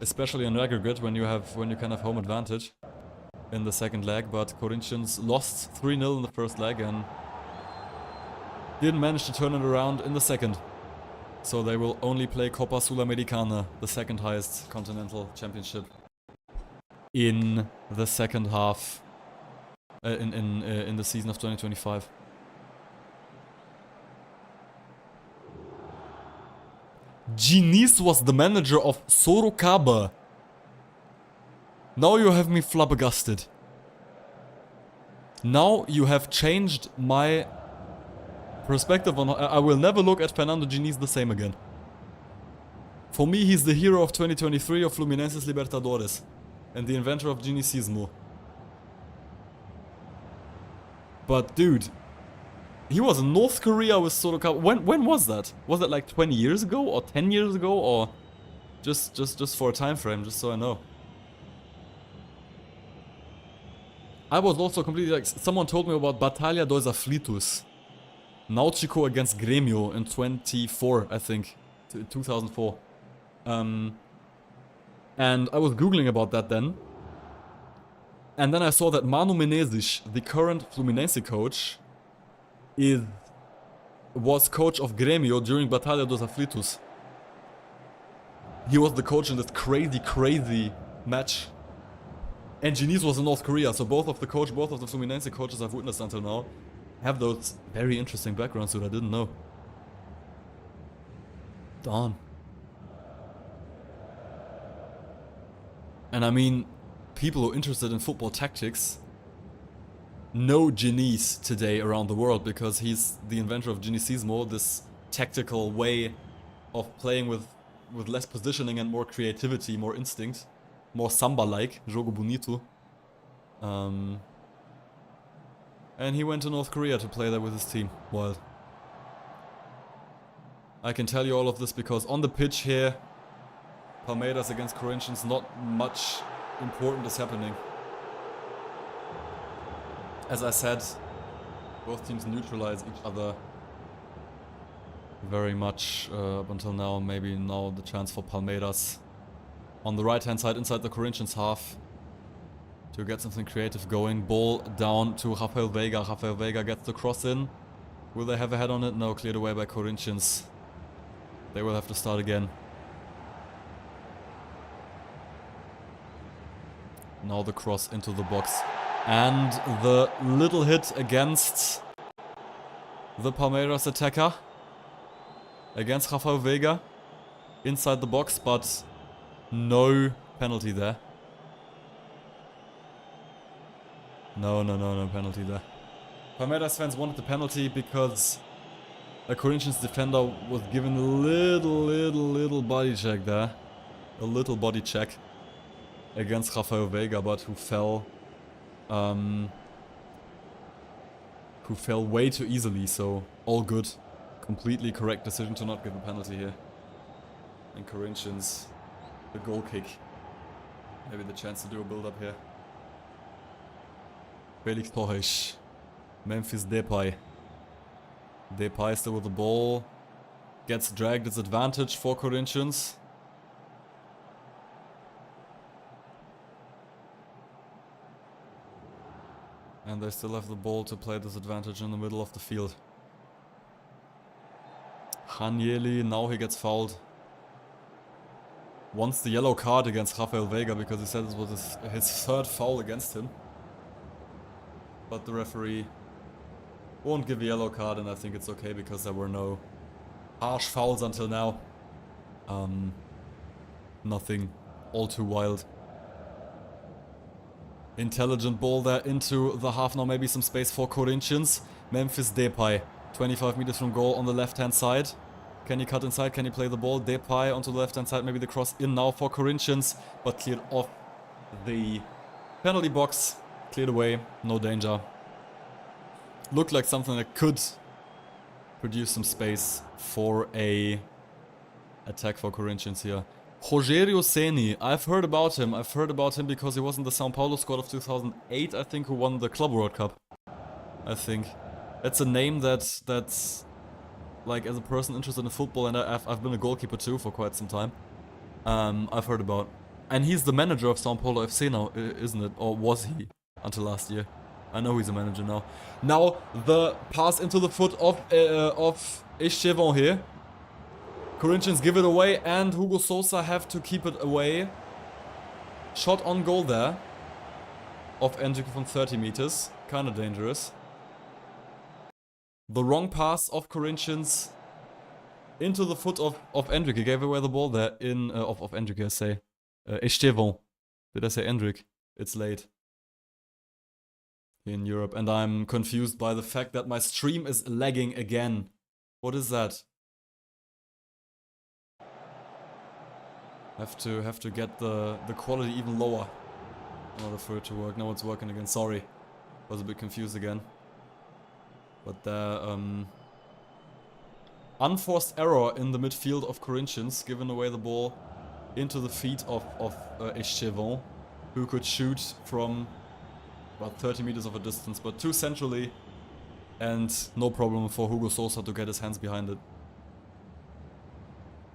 Especially on aggregate when you can have home advantage in the second leg, but Corinthians lost 3-0 in the first leg and didn't manage to turn it around in the second. So they will only play Copa Sudamericana, the second highest continental championship, in the second half, in the season of 2025. Diniz was the manager of Sorocaba. Now you have me flabbergasted. Now you have changed my perspective on... I will never look at Fernando Diniz the same again. For me, he's the hero of 2023 of Fluminense's Libertadores. And the inventor of Genicismo. But dude, he was in North Korea with Sotoka. When was that? Was that like 20 years ago or 10 years ago, or just for a time frame, just so I know. I was also completely like, someone told me about Batalha dos Aflitos. Náutico against Grêmio in 24, I think, 2004. And I was googling about that then. And then I saw that Mano Menezes, the current Fluminense coach, was coach of Grêmio during Batalha dos Aflitos. He was the coach in this crazy match. And Diniz was in North Korea, so both of the Fluminense coaches I've witnessed until now have those very interesting backgrounds that I didn't know. Darn. And I mean, people who are interested in football tactics know Diniz today around the world because he's the inventor of Genicismo, this tactical way of playing with less positioning and more creativity, more instinct, more samba-like, jogo bonito. And he went to North Korea to play there with his team. Wild. I can tell you all of this because on the pitch here, Palmeiras against Corinthians, not much important is happening. As I said, both teams neutralize each other very much up until now. Maybe now the chance for Palmeiras on the right hand side inside the Corinthians half to get something creative going. Ball down to Rafael Veiga. Rafael Veiga gets the cross in. Will they have a head on it? No, cleared away by Corinthians. They will have to start again. Now the cross into the box. And the little hit against the Palmeiras attacker. Against Rafael Veiga. Inside the box, but no penalty there. No penalty there. Palmeiras fans wanted the penalty because a Corinthians defender was given a little body check there. A little body check against Rafael Veiga, but who fell way too easily, so all good. Completely correct decision to not give a penalty here. And Corinthians, the goal kick. Maybe the chance to do a build-up here. Felix Torres. Memphis Depay. Depay still with the ball. Gets dragged, it's advantage for Corinthians. And they still have the ball to play this advantage in the middle of the field. Hanieli, now he gets fouled. Wants the yellow card against Rafael Veiga because he said this was his third foul against him. But the referee won't give a yellow card, and I think it's okay because there were no harsh fouls until now. Nothing all too wild. Intelligent ball there into the half. Now maybe some space for Corinthians. Memphis Depay, 25 meters from goal on the left hand side. Can he cut inside? Can he play the ball? Depay onto the left hand side. Maybe the cross in now for Corinthians, but cleared off the penalty box. Cleared away, no danger. Looked like something that could produce some space for a attack for Corinthians here. Rogério Ceni, I've heard about him. I've heard about him because he was in the São Paulo squad of 2008, I think, who won the Club World Cup. I think. That's a name that's like, as a person interested in football, and I've been a goalkeeper too for quite some time. I've heard about. And he's the manager of São Paulo FC now, isn't it? Or was he until last year? I know he's a manager now. Now the pass into the foot of Estêvão here. Corinthians give it away, and Hugo Sousa have to keep it away. Shot on goal there of Endrick from 30 meters. Kinda dangerous. The wrong pass of Corinthians into the foot of Endrick. He gave away the ball there in of Endrick, I say. Estêvão. Did I say Endrick? It's late. in Europe, and I'm confused by the fact that my stream is lagging again. What is that? Have to get the quality even lower in order for it to work. Now it's working again. Sorry, was a bit confused again. But the unforced error in the midfield of Corinthians, giving away the ball into the feet of Estêvão, who could shoot from about 30 meters of a distance, but too centrally, and no problem for Hugo Sousa to get his hands behind it.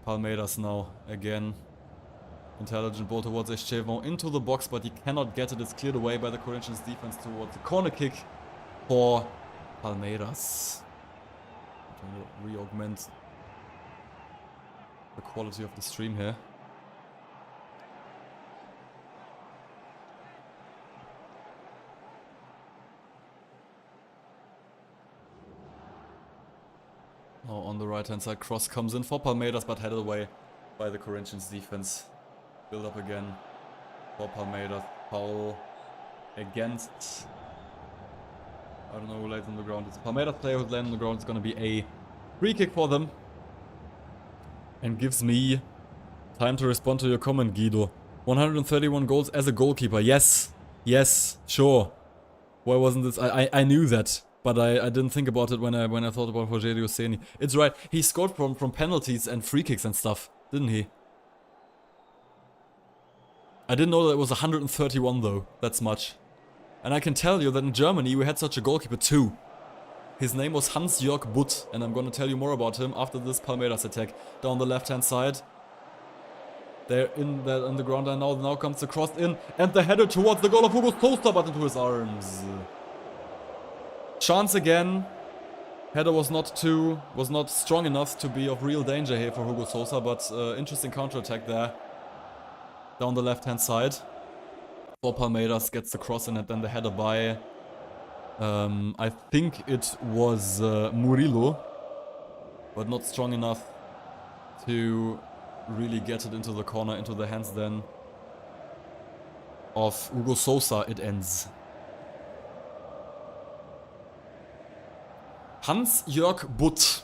Palmeiras now again. Intelligent ball towards Estêvão into the box, but he cannot get it. It's cleared away by the Corinthians defense towards the corner kick for Palmeiras. Trying to re-augment the quality of the stream here. Now on the right hand side, cross comes in for Palmeiras, but headed away by the Corinthians defense. Build up again for Palmeiras. Foul against, I don't know who lays on the ground. It's a Palmeiras player who's laying on the ground. It's going to be a free kick for them. And gives me time to respond to your comment, Guido. 131 goals as a goalkeeper. Yes. Yes, sure. Why wasn't this? I knew that. But I didn't think about it when I thought about Rogério Ceni. It's right. He scored from penalties and free kicks and stuff, didn't he? I didn't know that it was 131 though. That's much. And I can tell you that in Germany we had such a goalkeeper too. His name was Hans-Jörg Butt, and I'm gonna tell you more about him after this Palmeiras attack. Down the left hand side. They're in the ground and now comes the cross in and the header towards the goal of Hugo Sousa, but into his arms. Chance again. Header was not strong enough to be of real danger here for Hugo Sousa, but interesting counter-attack there. Down the left hand side. For Palmeiras, gets the cross in and then the header by I think it was Murilo, but not strong enough to really get it into the corner, into the hands then of Hugo Sousa. It ends. Hans-Jörg Butt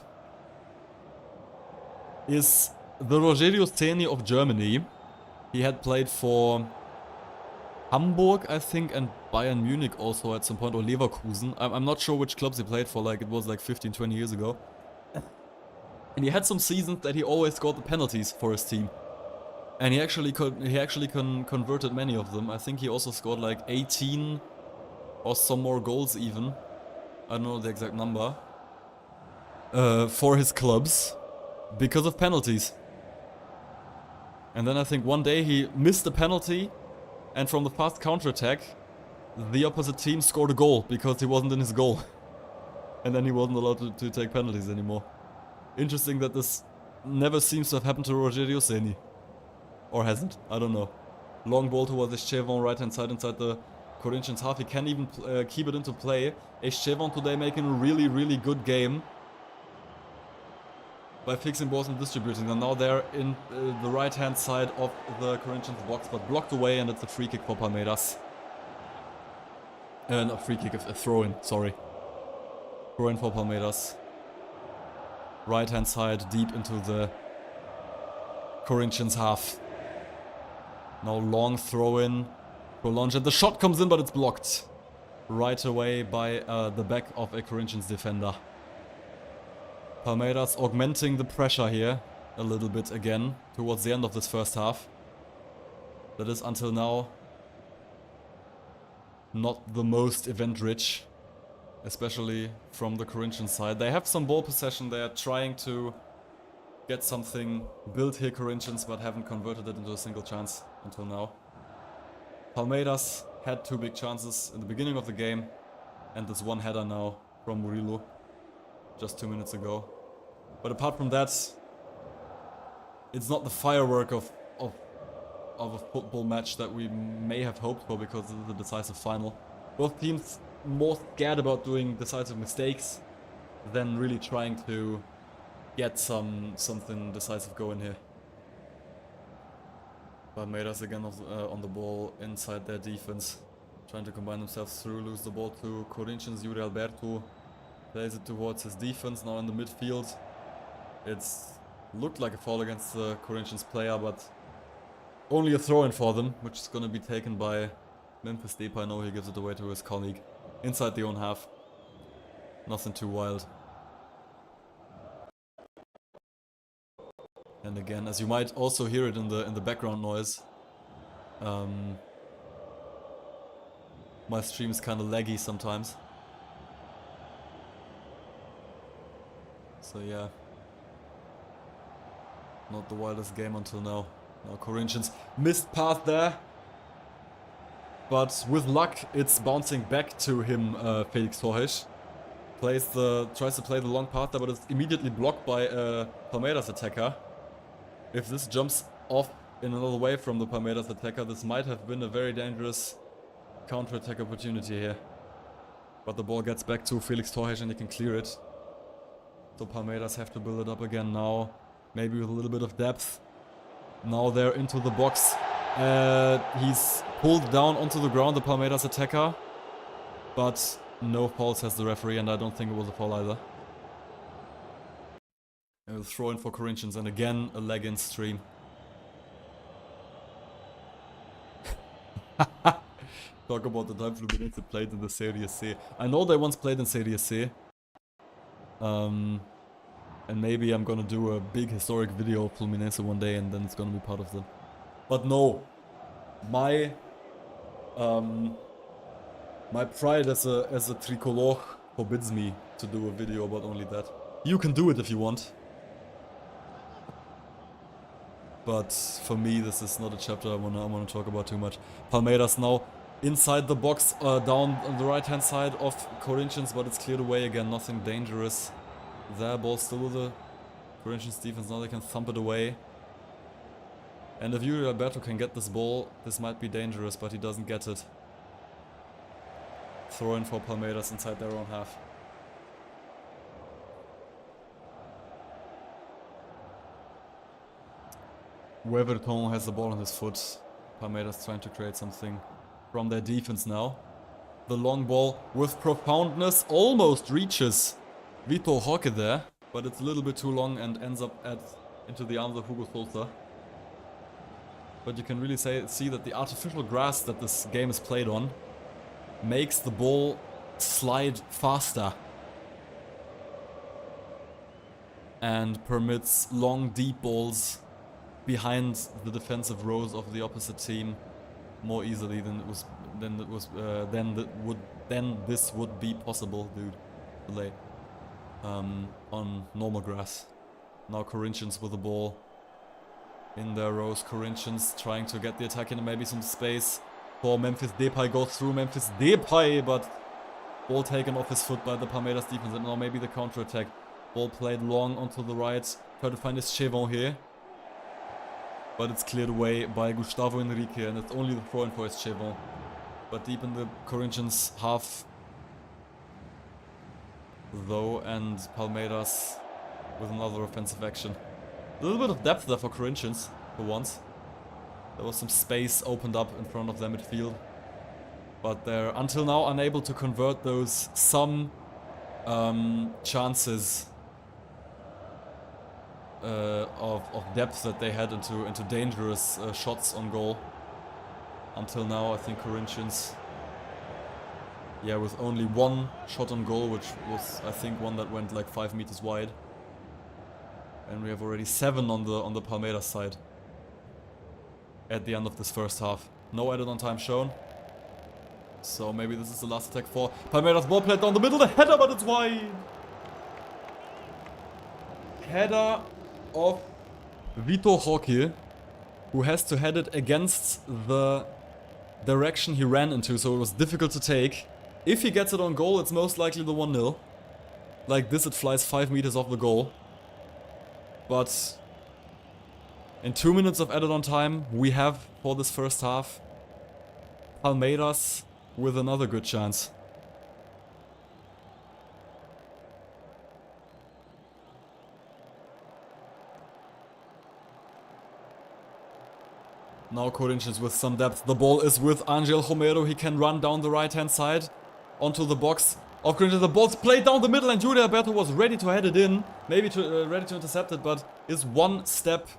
is the Rogério Ceni of Germany. He had played for Hamburg, I think, and Bayern Munich also at some point, or Leverkusen. I'm not sure which clubs he played for, like it was like 15, 20 years ago. And he had some seasons that he always scored the penalties for his team. And he actually converted many of them. I think he also scored like 18 or some more goals even. I don't know the exact number. For his clubs. Because of penalties. And then I think one day he missed a penalty. And from the fast counter-attack, the opposite team scored a goal because he wasn't in his goal. And then he wasn't allowed to take penalties anymore. Interesting that this never seems to have happened to Rogério Ceni. Or hasn't, I don't know. Long ball towards Estêvão, right hand side inside the Corinthians half. He can't even keep it into play. Estêvão today making a really, really good game. By fixing balls and distributing them. Now they're in the right hand side of the Corinthians box, but blocked away, and it's a free kick for Palmeiras. Not a free kick, a throw-in, sorry. Throw-in for Palmeiras. Right hand side, deep into the Corinthians half. Now long throw-in. Prolonged, and the shot comes in, but it's blocked. Right away by the back of a Corinthians defender. Palmeiras augmenting the pressure here a little bit again towards the end of this first half. That is until now not the most event-rich, especially from the Corinthians side. They have some ball possession, they are trying to get something built here, Corinthians, but haven't converted it into a single chance until now. Palmeiras had two big chances in the beginning of the game, and this one header now from Murilo just 2 minutes ago. But apart from that, it's not the firework of a football match that we may have hoped for, because this is a decisive final. Both teams more scared about doing decisive mistakes than really trying to get something decisive going here. Palmeiras again on the ball inside their defense, Trying to combine themselves through, lose the ball to Corinthians. Yuri Alberto plays it towards his defense, now in the midfield. It's looked like a foul against the Corinthians player, but only a throw-in for them, which is going to be taken by Memphis Depay. No, he gives it away to his colleague inside the own half. Nothing too wild. And again, as you might also hear it in the background noise, my stream is kind of laggy sometimes. So yeah, not the wildest game until now. Now Corinthians missed pass there, but with luck it's bouncing back to him. Felix Torres tries to play the long pass there, but it's immediately blocked by a Palmeiras attacker. If this jumps off in another way from the Palmeiras attacker, this might have been a very dangerous counter-attack opportunity here. But the ball gets back to Felix Torres and he can clear it. So Palmeiras have to build it up again now, maybe with a little bit of depth. Now they're into the box. He's pulled down onto the ground, the Palmeiras attacker. But no foul, says the referee, and I don't think it was a foul either. And we'll throw in for Corinthians, and again a leg-in stream. Talk about the time Fluminense played in the Serie C. I know they once played in Serie C. And maybe I'm gonna do a big historic video of Fluminense one day, and then it's gonna be part of them. But no, my pride as a tricolor forbids me to do a video about only that. You can do it if you want. But for me, this is not a chapter I wanna talk about too much. Palmeiras now inside the box, down on the right hand side of Corinthians, but it's cleared away again, nothing dangerous. There, ball still with the Corinthians defense, now they can thump it away. And if Yuri Alberto can get this ball, this might be dangerous, but he doesn't get it. Throw in for Palmeiras inside their own half. Weverton has the ball on his foot. Palmeiras trying to create something from their defense now. The long ball with profoundness almost reaches Vitor Roque there, but it's a little bit too long and ends up into the arms of Hugo Sousa. But you can really see that the artificial grass that this game is played on makes the ball slide faster and permits long deep balls behind the defensive rows of the opposite team more easily than this would be possible, dude. Delay. On normal grass. Now Corinthians with the ball in their rows. Corinthians trying to get the attack in, maybe some space for Memphis Depay. Goes through Memphis Depay, but ball taken off his foot by the Palmeiras defense, and now maybe the counter attack. Ball played long onto the right. Try to find Estêvão here, but it's cleared away by Gustavo Henrique, and it's only the throw-in for Estêvão. But deep in the Corinthians half though, and Palmeiras with another offensive action. A little bit of depth there for Corinthians for once. There was some space opened up in front of their midfield, but they're until now unable to convert those some chances of depth that they had into dangerous shots on goal. Until now, I think Corinthians, yeah, with only one shot on goal, which was, I think, one that went like 5 meters wide. And we have already 7 on the Palmeiras side at the end of this first half. No added on time shown. So maybe this is the last attack for Palmeiras. Ball played down the middle, the header, but it's wide. Header of Vitor Roque, who has to head it against the direction he ran into, so it was difficult to take. If he gets it on goal, it's most likely the 1-0. Like this, it flies 5 meters off the goal. But in 2 minutes of added on time, we have, for this first half, Palmeiras with another good chance. Now Corinthians with some depth. The ball is with Angel Romero. He can run down the right-hand side onto the box of Corinthians. The ball's played down the middle and Jude Alberto was ready to head it in. Maybe ready to intercept it, but is one step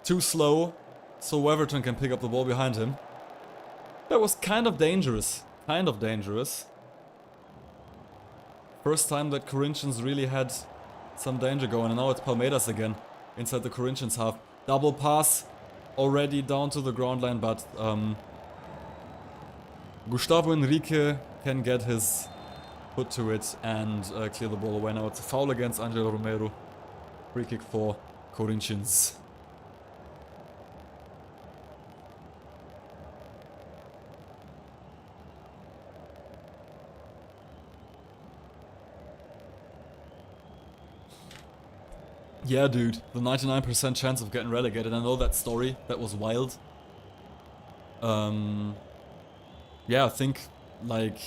too slow. So Weverton can pick up the ball behind him. That was kind of dangerous. Kind of dangerous. First time that Corinthians really had some danger going. And now it's Palmeiras again inside the Corinthians half. Double pass. Already down to the ground line, but Gustavo Henrique can get his foot to it and clear the ball away. Now it's a foul against Angel Romero. Free kick for Corinthians. Yeah, dude, the 99% chance of getting relegated. I know that story. That was wild. Yeah, I think like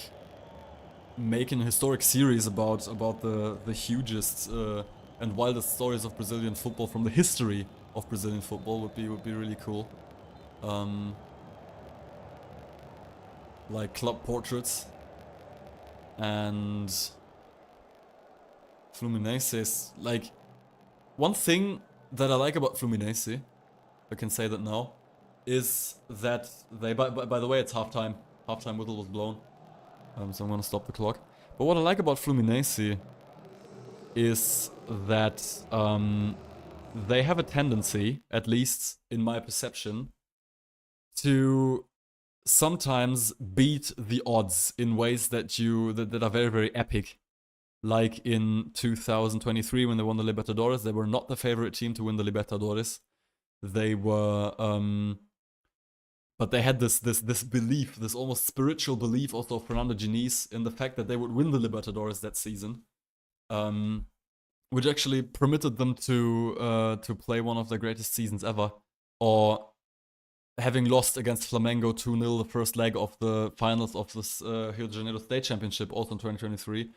making a historic series about the hugest and wildest stories of Brazilian football from the history of Brazilian football would be really cool. Like club portraits and Fluminense, like. One thing that I like about Fluminense, I can say that now, is that they, by the way, it's halftime. Halftime whistle was blown. So I'm gonna stop the clock. But what I like about Fluminense is that they have a tendency, at least in my perception, to sometimes beat the odds in ways that are very, very epic. Like in 2023 when they won the Libertadores, they were not the favorite team to win the Libertadores. They were, but they had this belief, this almost spiritual belief also of Fernando Diniz in the fact that they would win the Libertadores that season, which actually permitted them to play one of their greatest seasons ever, or having lost against Flamengo 2-0 the first leg of the finals of this Rio de Janeiro State Championship, also in 2023.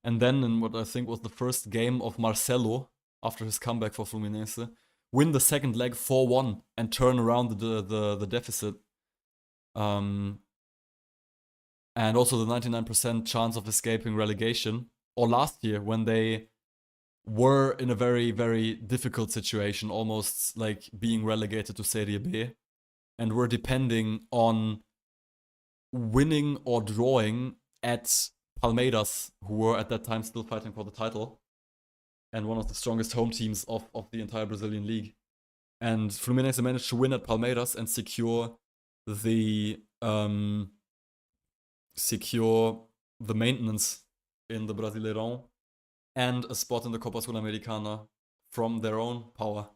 And then in what I think was the first game of Marcelo, after his comeback for Fluminense, win the second leg 4-1 and turn around the deficit. And also the 99% chance of escaping relegation. Or last year when they were in a very, very difficult situation, almost like being relegated to Serie B, and were depending on winning or drawing at Palmeiras, who were at that time still fighting for the title, and one of the strongest home teams of the entire Brazilian league. And Fluminense managed to win at Palmeiras and secure the maintenance in the Brasileirão and a spot in the Copa Sul-Americana from their own power.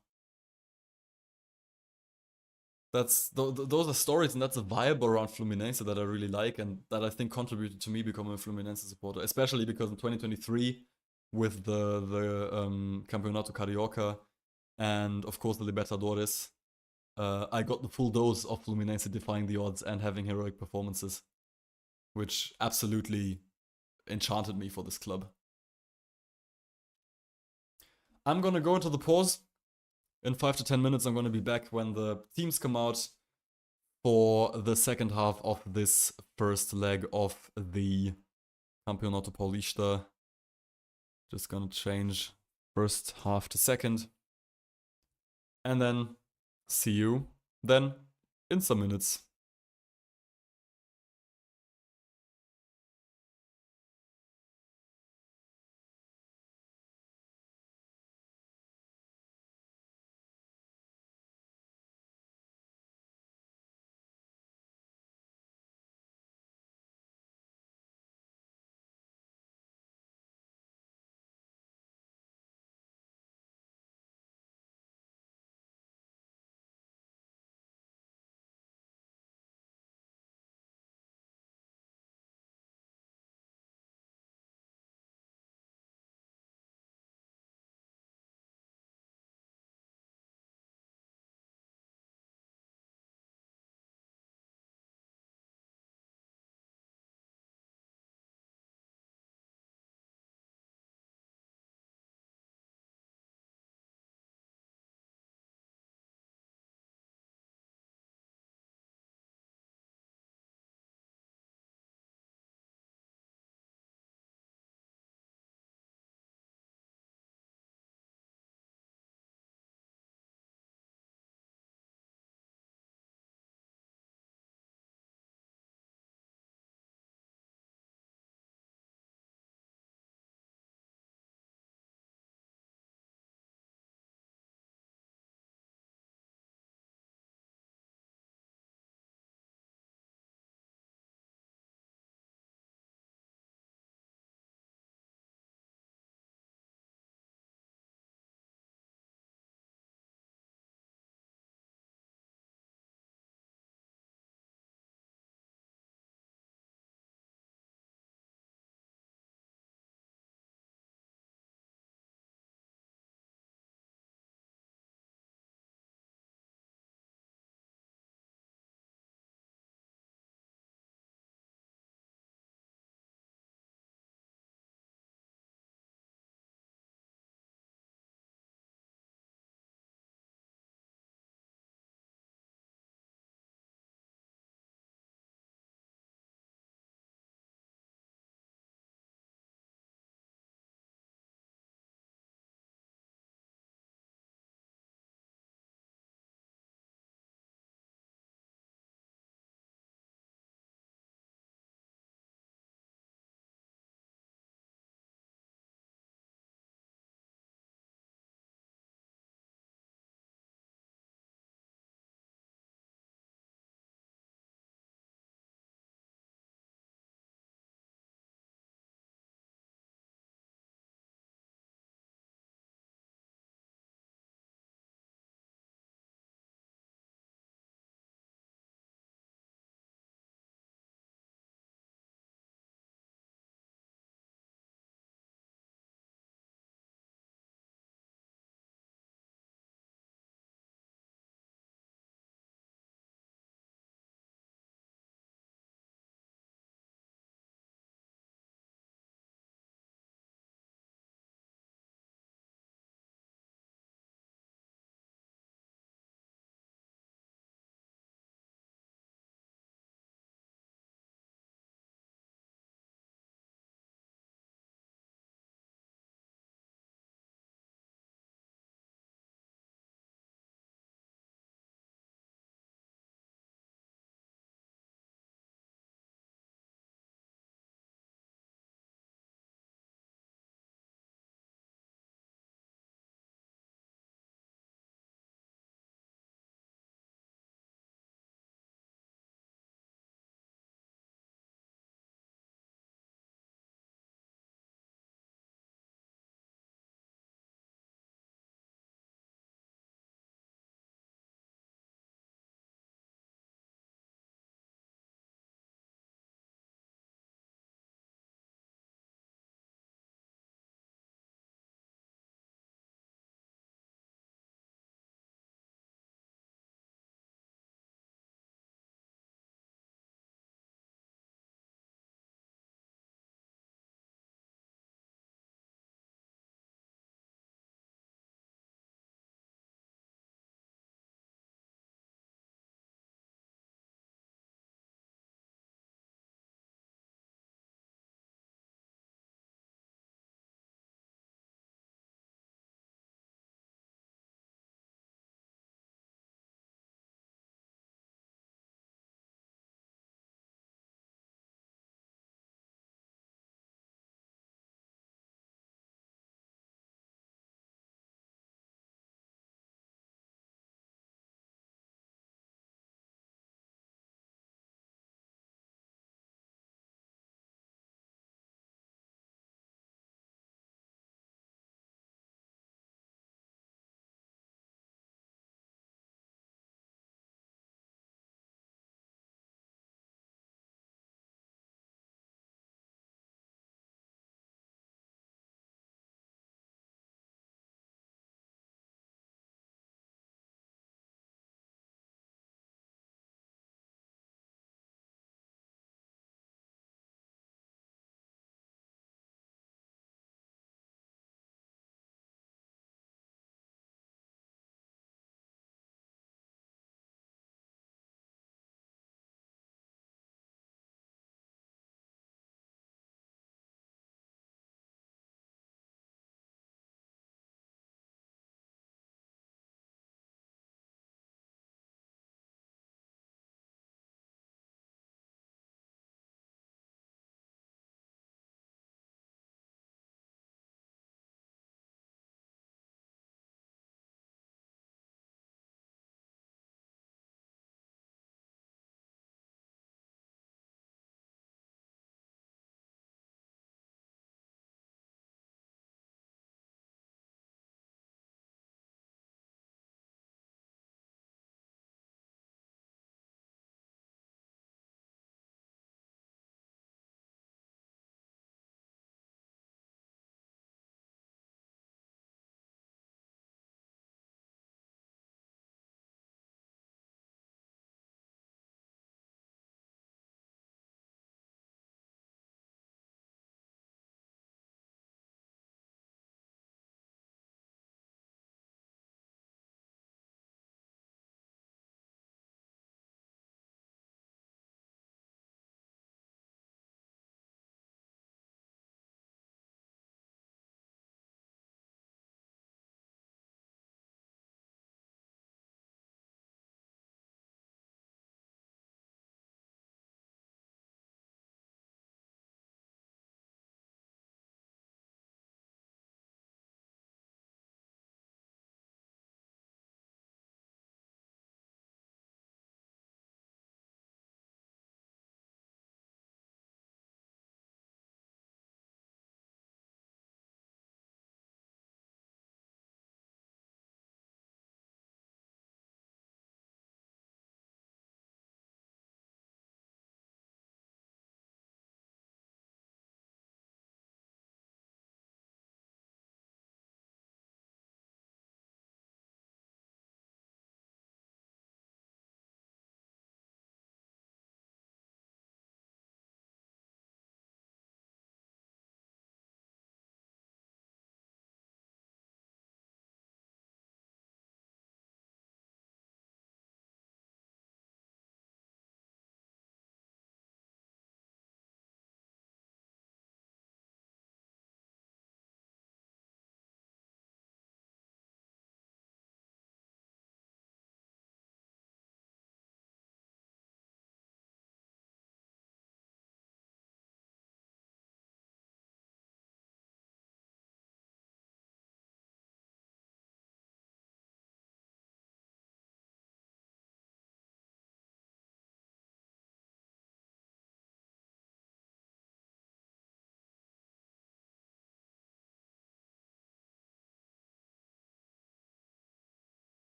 Those are stories, and that's a vibe around Fluminense that I really like, and that I think contributed to me becoming a Fluminense supporter, especially because in 2023 with the Campeonato Carioca and of course the Libertadores, I got the full dose of Fluminense defying the odds and having heroic performances, which absolutely enchanted me for this club. I'm gonna go into the pause. In 5 to 10 minutes, I'm going to be back when the teams come out for the second half of this first leg of the Campeonato Paulista. Just going to change first half to second. And then see you then in some minutes.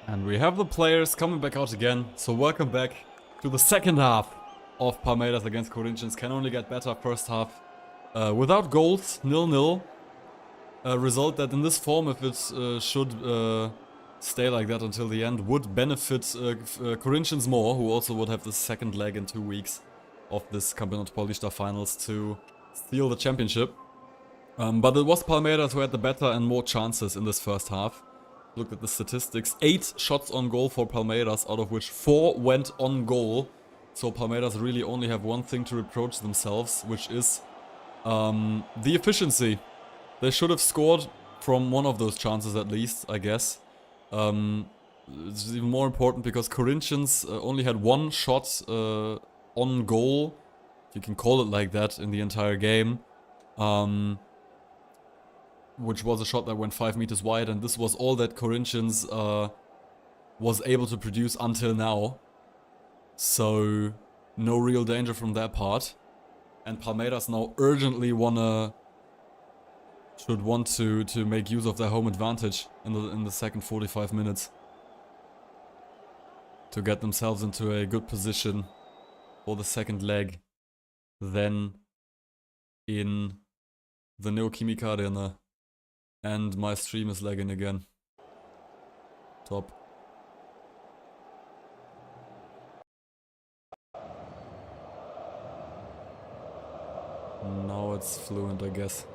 And we have the players coming back out again. So welcome back to the second half of Palmeiras against Corinthians. Can only get better. First half without goals, 0-0. A result that in this form, if it should stay like that until the end, would benefit Corinthians more, who also would have the second leg in 2 weeks of this Campeonato Paulista finals to steal the championship. But it was Palmeiras who had the better and more chances in this first half. Look at the statistics. 8 shots on goal for Palmeiras, out of which 4 went on goal. So Palmeiras really only have one thing to reproach themselves, which is the efficiency. They should have scored from one of those chances at least, I guess. It's even more important because Corinthians only had 1 shot on goal, if you can call it like that, in the entire game. Which was a shot that went 5 meters wide, and this was all that Corinthians was able to produce until now. So, no real danger from that part. And Palmeiras now urgently should want to make use of their home advantage in the second 45 minutes. To get themselves into a good position for the second leg. Then in the Neoquímica Arena. And my stream is lagging again. Top. Now it's fluent, I guess.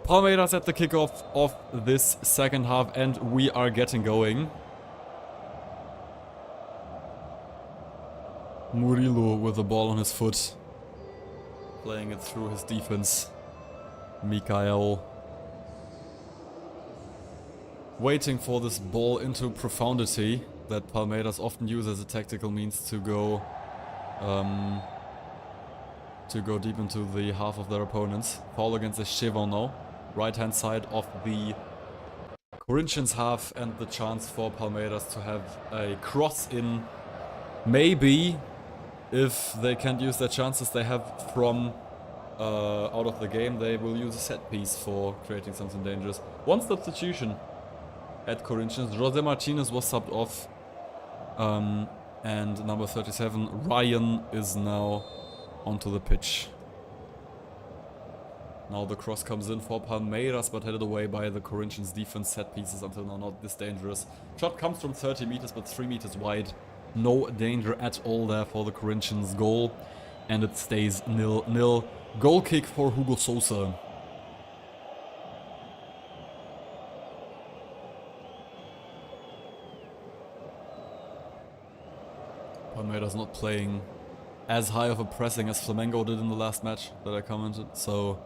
Palmeiras at the kickoff of this second half, and we are getting going. Murilo with the ball on his foot. Playing it through his defense. Mikael. Waiting for this ball into profundity that Palmeiras often use as a tactical means to go deep into the half of their opponents. Foul against Estêvão now. Right hand side of the Corinthians half, and the chance for Palmeiras to have a cross in. Maybe, if they can't use their chances they have from out of the game, they will use a set piece for creating something dangerous. One substitution at Corinthians. José Martinez was subbed off, and number 37, Ryan, is now onto the pitch. Now the cross comes in for Palmeiras, but headed away by the Corinthians defense. Set pieces until now not this dangerous. Shot comes from 30 meters, but 3 meters wide. No danger at all there for the Corinthians goal, and it stays 0-0. Goal kick for Hugo Sousa. Palmeiras not playing as high of a pressing as Flamengo did in the last match that I commented, so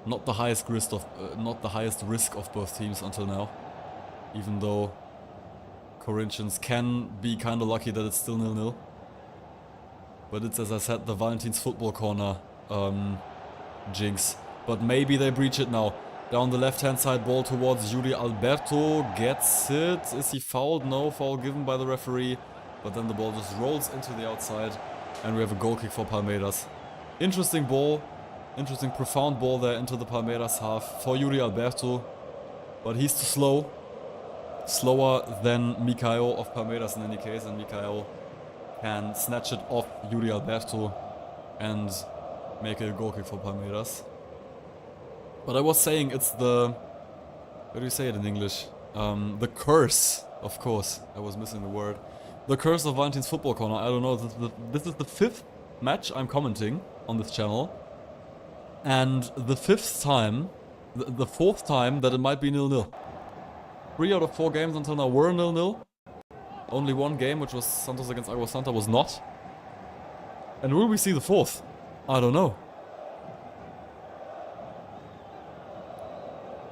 not the highest risk of both teams until now. Even though Corinthians can be kind of lucky that it's still 0-0, but it's, as I said, the Valentin's football corner jinx. But maybe they breach it now. Down the left-hand side, ball towards Yuri Alberto. Gets it. Is he fouled? No, foul given by the referee. But then the ball just rolls into the outside. And we have a goal kick for Palmeiras. Interesting ball. Interesting, profound ball there into the Palmeiras half for Yuri Alberto. But he's too slow. Slower than Mikael of Palmeiras in any case. And Mikael can snatch it off Yuri Alberto and make it a goal kick for Palmeiras. But I was saying it's the... How do you say it in English? The curse, of course. I was missing the word. The curse of Valentin's football corner. I don't know. This is the 5th match I'm commenting on this channel. And the 5th time... The 4th time that it might be 0-0. 3 out of 4 games until now were 0-0. Only one game, which was Santos against Água Santa, was not. And will we see the 4th? I don't know.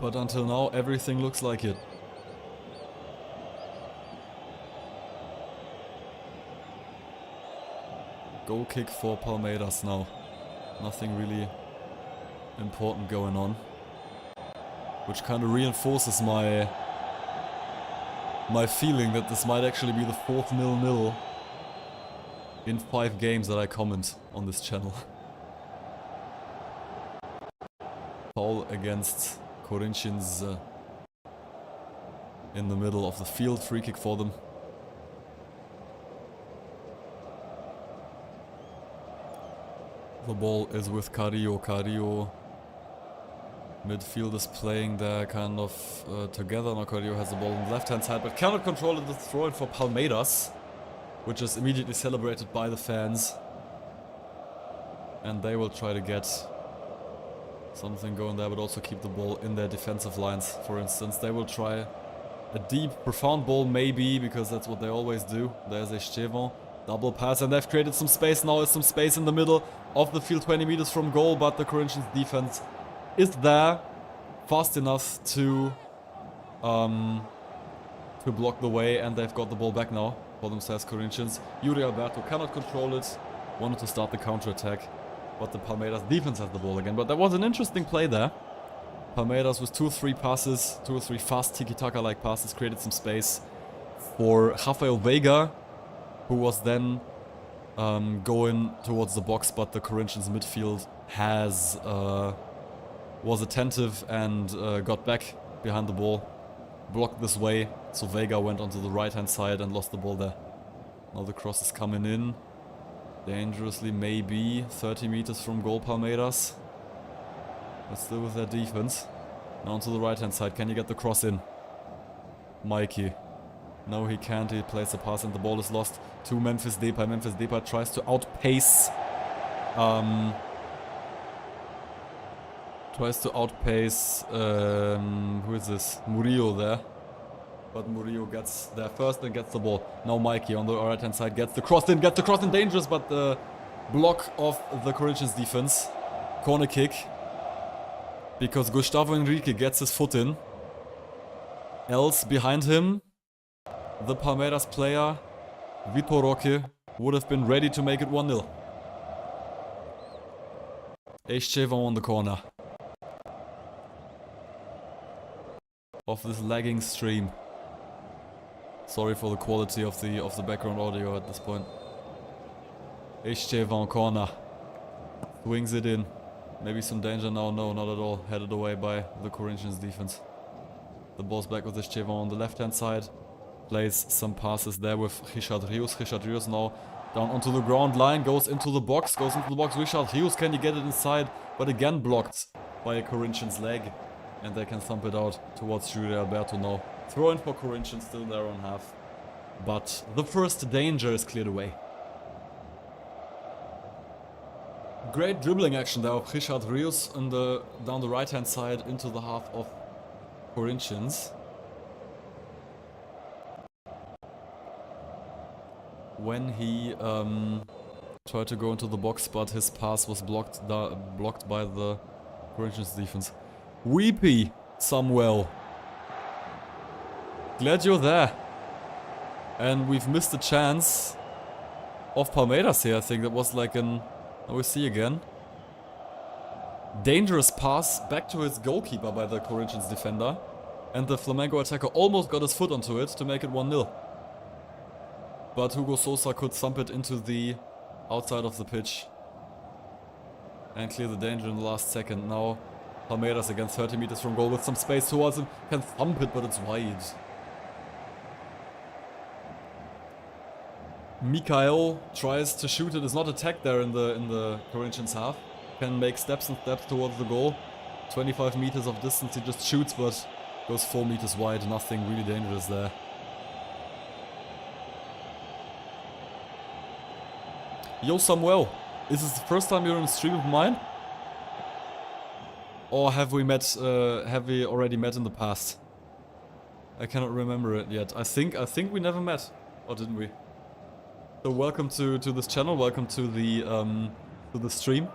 But until now, everything looks like it. Goal kick for Palmeiras now. Nothing really important going on. Which kind of reinforces my feeling that this might actually be the 4th 0-0 in 5 games that I comment on this channel. Foul against Corinthians. in the middle of the field. Free kick for them. The ball is with Carrillo. Carrillo. Midfield is playing there kind of together. Now Carrillo has the ball on the left hand side, but cannot control it. The throw in for Palmeiras, which is immediately celebrated by the fans. And they will try to get something going there, but also keep the ball in their defensive lines, for instance. They will try a deep, profound ball, maybe, because that's what they always do. There's Estêvão. Double pass, and they've created some space. Now is some space in the middle of the field, 20 meters from goal, but the Corinthians defense is there fast enough to block the way, and they've got the ball back now for themselves, Corinthians. Yuri Alberto cannot control it. Wanted to start the counter-attack, but the Palmeiras defense has the ball again. But that was an interesting play there. Palmeiras with 2 or 3 passes, 2 or 3 fast tiki-taka-like passes, created some space for Rafael Veiga, who was then going towards the box, but the Corinthians midfield was attentive and got back behind the ball, blocked this way, so Veiga went onto the right hand side and lost the ball there. Now the cross is coming in, dangerously, maybe 30 meters from goal, Palmeiras, but still with their defense. Now onto the right hand side, can you get the cross in? Mikey. No, he can't. He plays the pass and the ball is lost to Memphis Depay. Memphis Depay tries to outpace who is this? Murillo there. But Murillo gets there first and gets the ball. Now Mikey on the right hand side gets the cross in, dangerous, but the block of the Corinthians defense. Corner kick. Because Gustavo Henrique gets his foot in. Else behind him, the Palmeiras player, Vitor Roque, would have been ready to make it 1-0. Estêvão on the corner of this lagging stream. Sorry for the quality of the background audio at this point. Estêvão corner. Swings it in. Maybe some danger now. No, not at all. Headed away by the Corinthians defense. The ball's back with Estêvão on the left hand side. Plays some passes there with Richard Rios. Richard Rios now down onto the ground line. Goes into the box. Richard Rios, can you get it inside? But again blocked by a Corinthians leg. And they can thump it out towards Yuri Alberto now. Throw in for Corinthians, still there on half. But the first danger is cleared away. Great dribbling action there of Richard Rios down the right hand side into the half of Corinthians. When he tried to go into the box, but his pass was blocked by the Corinthians defense. Weepy, Samuel. Glad you're there. And we've missed a chance of Palmeiras here. I think that was like an... we see again. Dangerous pass back to his goalkeeper by the Corinthians defender. And the Flamengo attacker almost got his foot onto it to make it 1-0. But Hugo Sosa could thump it into the outside of the pitch. And clear the danger in the last second. Now Palmeiras again 30 meters from goal with some space towards him. Can thump it, but it's wide. Mikael tries to shoot it. Is not attacked there in the Corinthians half. Can make steps and steps towards the goal. 25 meters of distance he just shoots, but goes 4 meters wide. Nothing really dangerous there. Yo Samuel, is this the first time you're in a stream of mine? Or have we already met in the past? I cannot remember it yet. I think we never met, or didn't we? So welcome to this channel, welcome to the stream.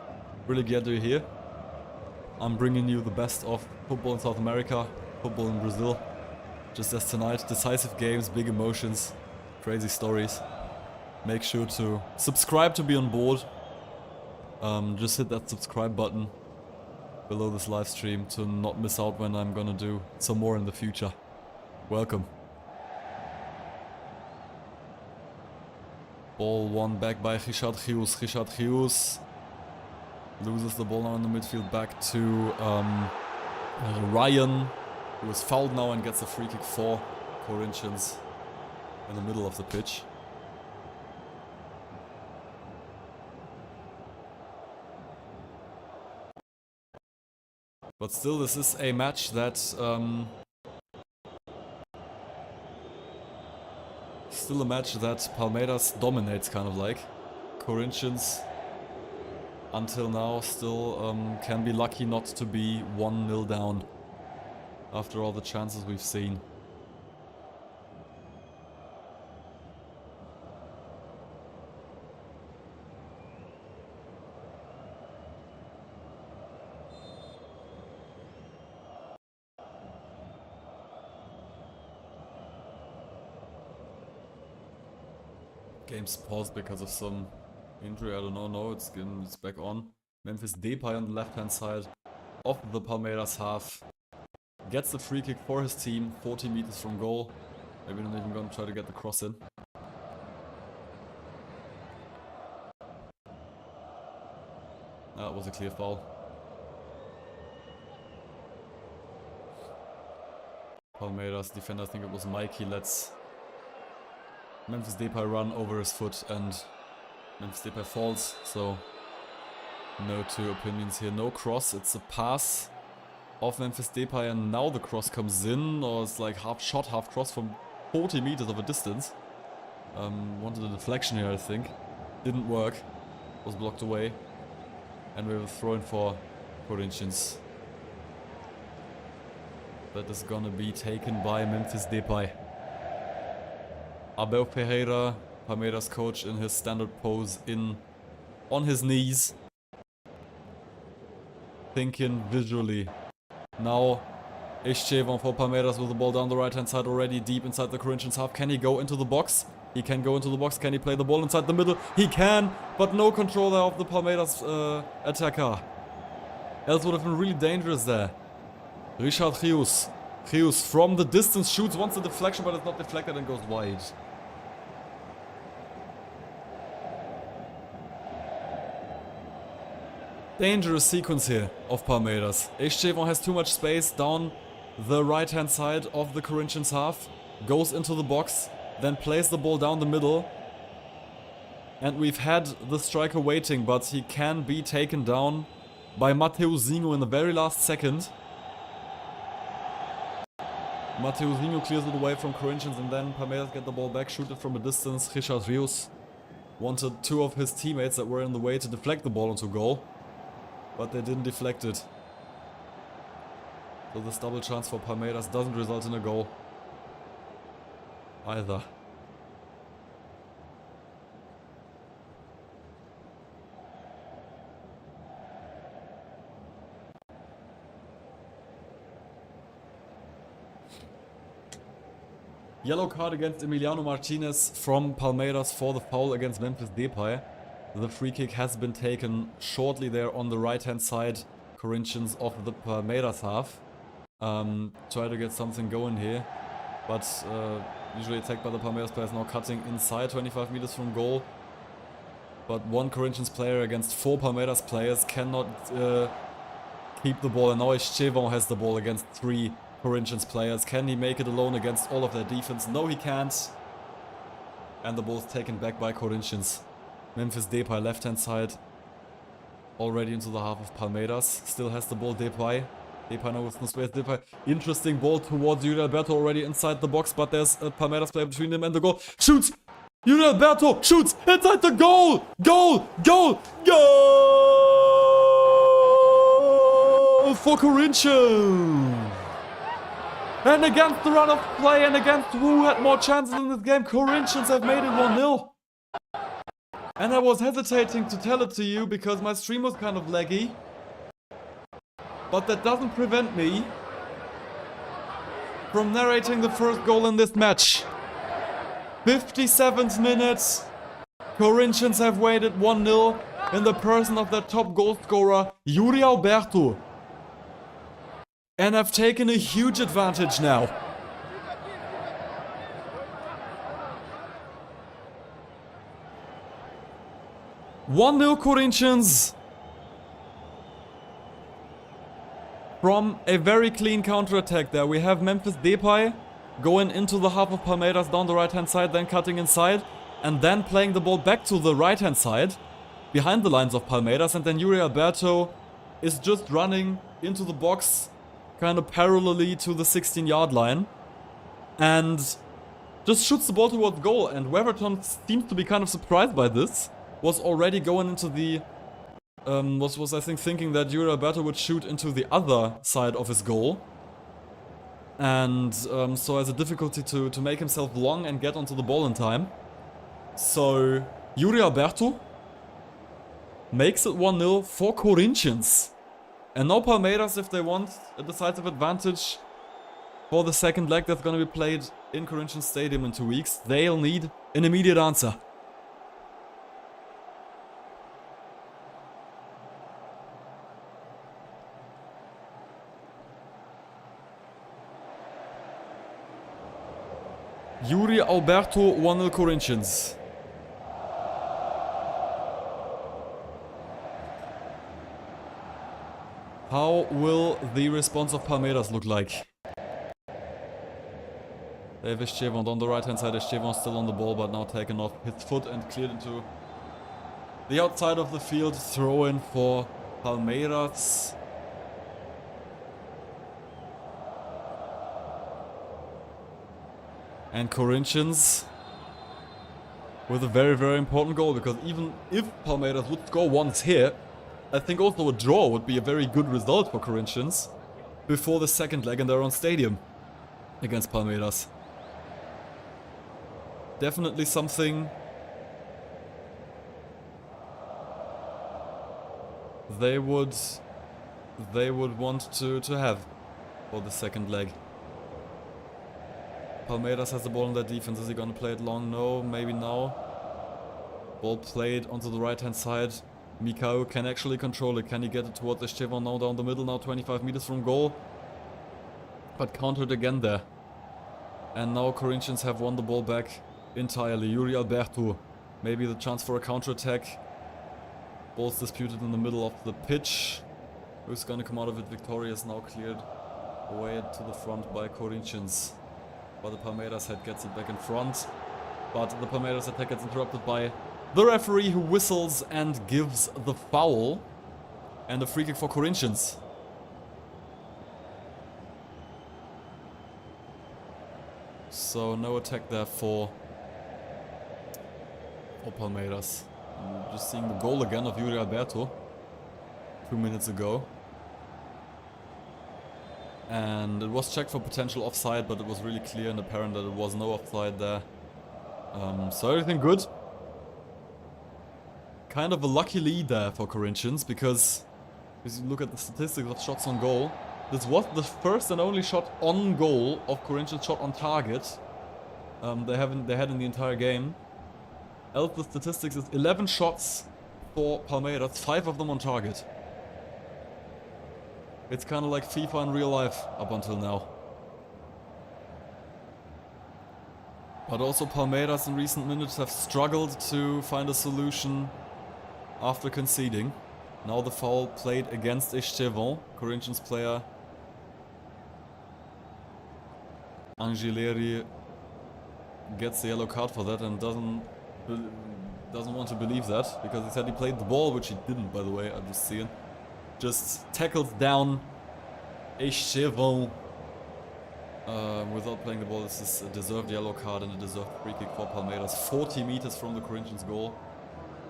Really glad you're here. I'm bringing you the best of football in South America, football in Brazil. Just as tonight, decisive games, big emotions, crazy stories. Make sure to subscribe to be on board. Just hit that subscribe button below this live stream to not miss out when I'm gonna do some more in the future. Welcome. Ball won back by Richard Rios. Richard Rios loses the ball now in the midfield back to Ryan, who is fouled now and gets a free kick for Corinthians in the middle of the pitch. But still, this is a match that Palmeiras dominates, kind of like. Corinthians, until now, still can be lucky not to be 1-0 down after all the chances we've seen. Game's paused because of some injury, I don't know, no, it's back on. Memphis Depay on the left hand side of the Palmeiras half. Gets the free kick for his team, 40 meters from goal. Maybe not even gonna try to get the cross in. That was a clear foul. Palmeiras defender, I think it was Mikey, lets Memphis Depay run over his foot and Memphis Depay falls, so no two opinions here. No cross, it's a pass of Memphis Depay and now the cross comes in, or it's like half shot, half cross from 40 meters of a distance. Wanted a deflection here, I think. Didn't work, was blocked away. And we have a throw in for Corinthians. That is gonna be taken by Memphis Depay. Abel Ferreira, Palmeiras coach, in his standard pose on his knees. Thinking visually. Now Estêvão for Palmeiras with the ball down the right hand side already deep inside the Corinthians half. Can he go into the box? He can go into the box. Can he play the ball inside the middle? He can, but no control there of the Palmeiras attacker. Else would have been really dangerous there. Richard Rios. Rios from the distance shoots, wants the deflection, but it's not deflected and goes wide. Dangerous sequence here of Palmeiras. Estêvão has too much space down the right hand side of the Corinthians half. Goes into the box, then plays the ball down the middle. And we've had the striker waiting, but he can be taken down by Mateuzinho in the very last second. Mateuzinho clears it away from Corinthians and then Palmeiras get the ball back, shoot it from a distance. Richard Rios wanted two of his teammates that were in the way to deflect the ball into goal, but they didn't deflect it. So this double chance for Palmeiras doesn't result in a goal either. Yellow card against Emiliano Martinez from Palmeiras for the foul against Memphis Depay. The free kick has been taken shortly there on the right hand side. Corinthians off the Palmeiras half. Try to get something going here. But usually attacked by the Palmeiras players, now cutting inside 25 meters from goal. But one Corinthians player against four Palmeiras players cannot keep the ball. And now Estêvão has the ball against three Corinthians players. Can he make it alone against all of their defense? No, he can't. And the ball is taken back by Corinthians. Memphis Depay, left hand side. Already into the half of Palmeiras. Still has the ball, Depay. Depay now with no space. Depay, interesting ball towards Yuri Alberto, already inside the box, but there's a Palmeiras player between him and the goal. Shoots! Yuri Alberto shoots inside the goal! Goal! Goal! Goal! For Corinthians! And against the run of play and against who had more chances in this game, Corinthians have made it 1-0. And I was hesitating to tell it to you because my stream was kind of laggy. But that doesn't prevent me from narrating the first goal in this match. 57th minute. Corinthians have waited 1-0 in the person of their top goal scorer, Yuri Alberto. And have taken a huge advantage now. (1-0) Corinthians. From a very clean counter-attack there. We have Memphis Depay going into the half of Palmeiras down the right-hand side, then cutting inside, and then playing the ball back to the right-hand side, behind the lines of Palmeiras, and then Yuri Alberto is just running into the box, kind of parallelly to the 16-yard line, and just shoots the ball towards goal, and Weverton seems to be kind of surprised by this, was already going into the, was I think thinking that Yuri Alberto would shoot into the other side of his goal, and so has a difficulty to make himself long and get onto the ball in time. So Yuri Alberto makes it 1-0 for Corinthians. And now Palmeiras, if they want a decisive advantage for the second leg that's going to be played in Corinthians Stadium in 2 weeks, they'll need an immediate answer. Yuri Alberto, 1-0 Corinthians. How will the response of Palmeiras look like? They have Estêvão on the right hand side. Estêvão still on the ball, but now taken off his foot and cleared into the outside of the field. Throw in for Palmeiras. And Corinthians with a very, very important goal, because even if Palmeiras would score once here, I think also a draw would be a very good result for Corinthians before the second leg in their own stadium against Palmeiras. Definitely something they would want to have for the second leg. Palmeiras has the ball in their defense. Is he gonna play it long? No, maybe now. Ball played onto the right hand side. Mikau can actually control it. Can he get it towards Estêvão now down the middle, now 25 meters from goal? But countered again there. And now Corinthians have won the ball back entirely. Yuri Alberto, maybe the chance for a counter-attack. Ball's disputed in the middle of the pitch. Who's gonna come out of it victorious? Now cleared away to the front by Corinthians. But the Palmeiras head gets it back in front. But the Palmeiras attack gets interrupted by the referee, who whistles and gives the foul. And a free kick for Corinthians. So no attack there for Palmeiras. I'm just seeing the goal again of Yuri Alberto 2 minutes ago. And it was checked for potential offside, but it was really clear and apparent that it was no offside there. So everything good. Kind of a lucky lead there for Corinthians, because if you look at the statistics of shots on goal, this was the first and only shot on goal of Corinthians shot on target they had in the entire game. Else the statistics is 11 shots for Palmeiras, 5 of them on target. It's kind of like FIFA in real life up until now. But also Palmeiras in recent minutes have struggled to find a solution after conceding. Now the foul played against Estêvão, Corinthians player Angileri gets the yellow card for that and doesn't want to believe that, because he said he played the ball, which he didn't, by the way. I just see it. Just tackles down Estêvão without playing the ball. This is a deserved yellow card and a deserved free kick for Palmeiras. 40 meters from the Corinthians goal.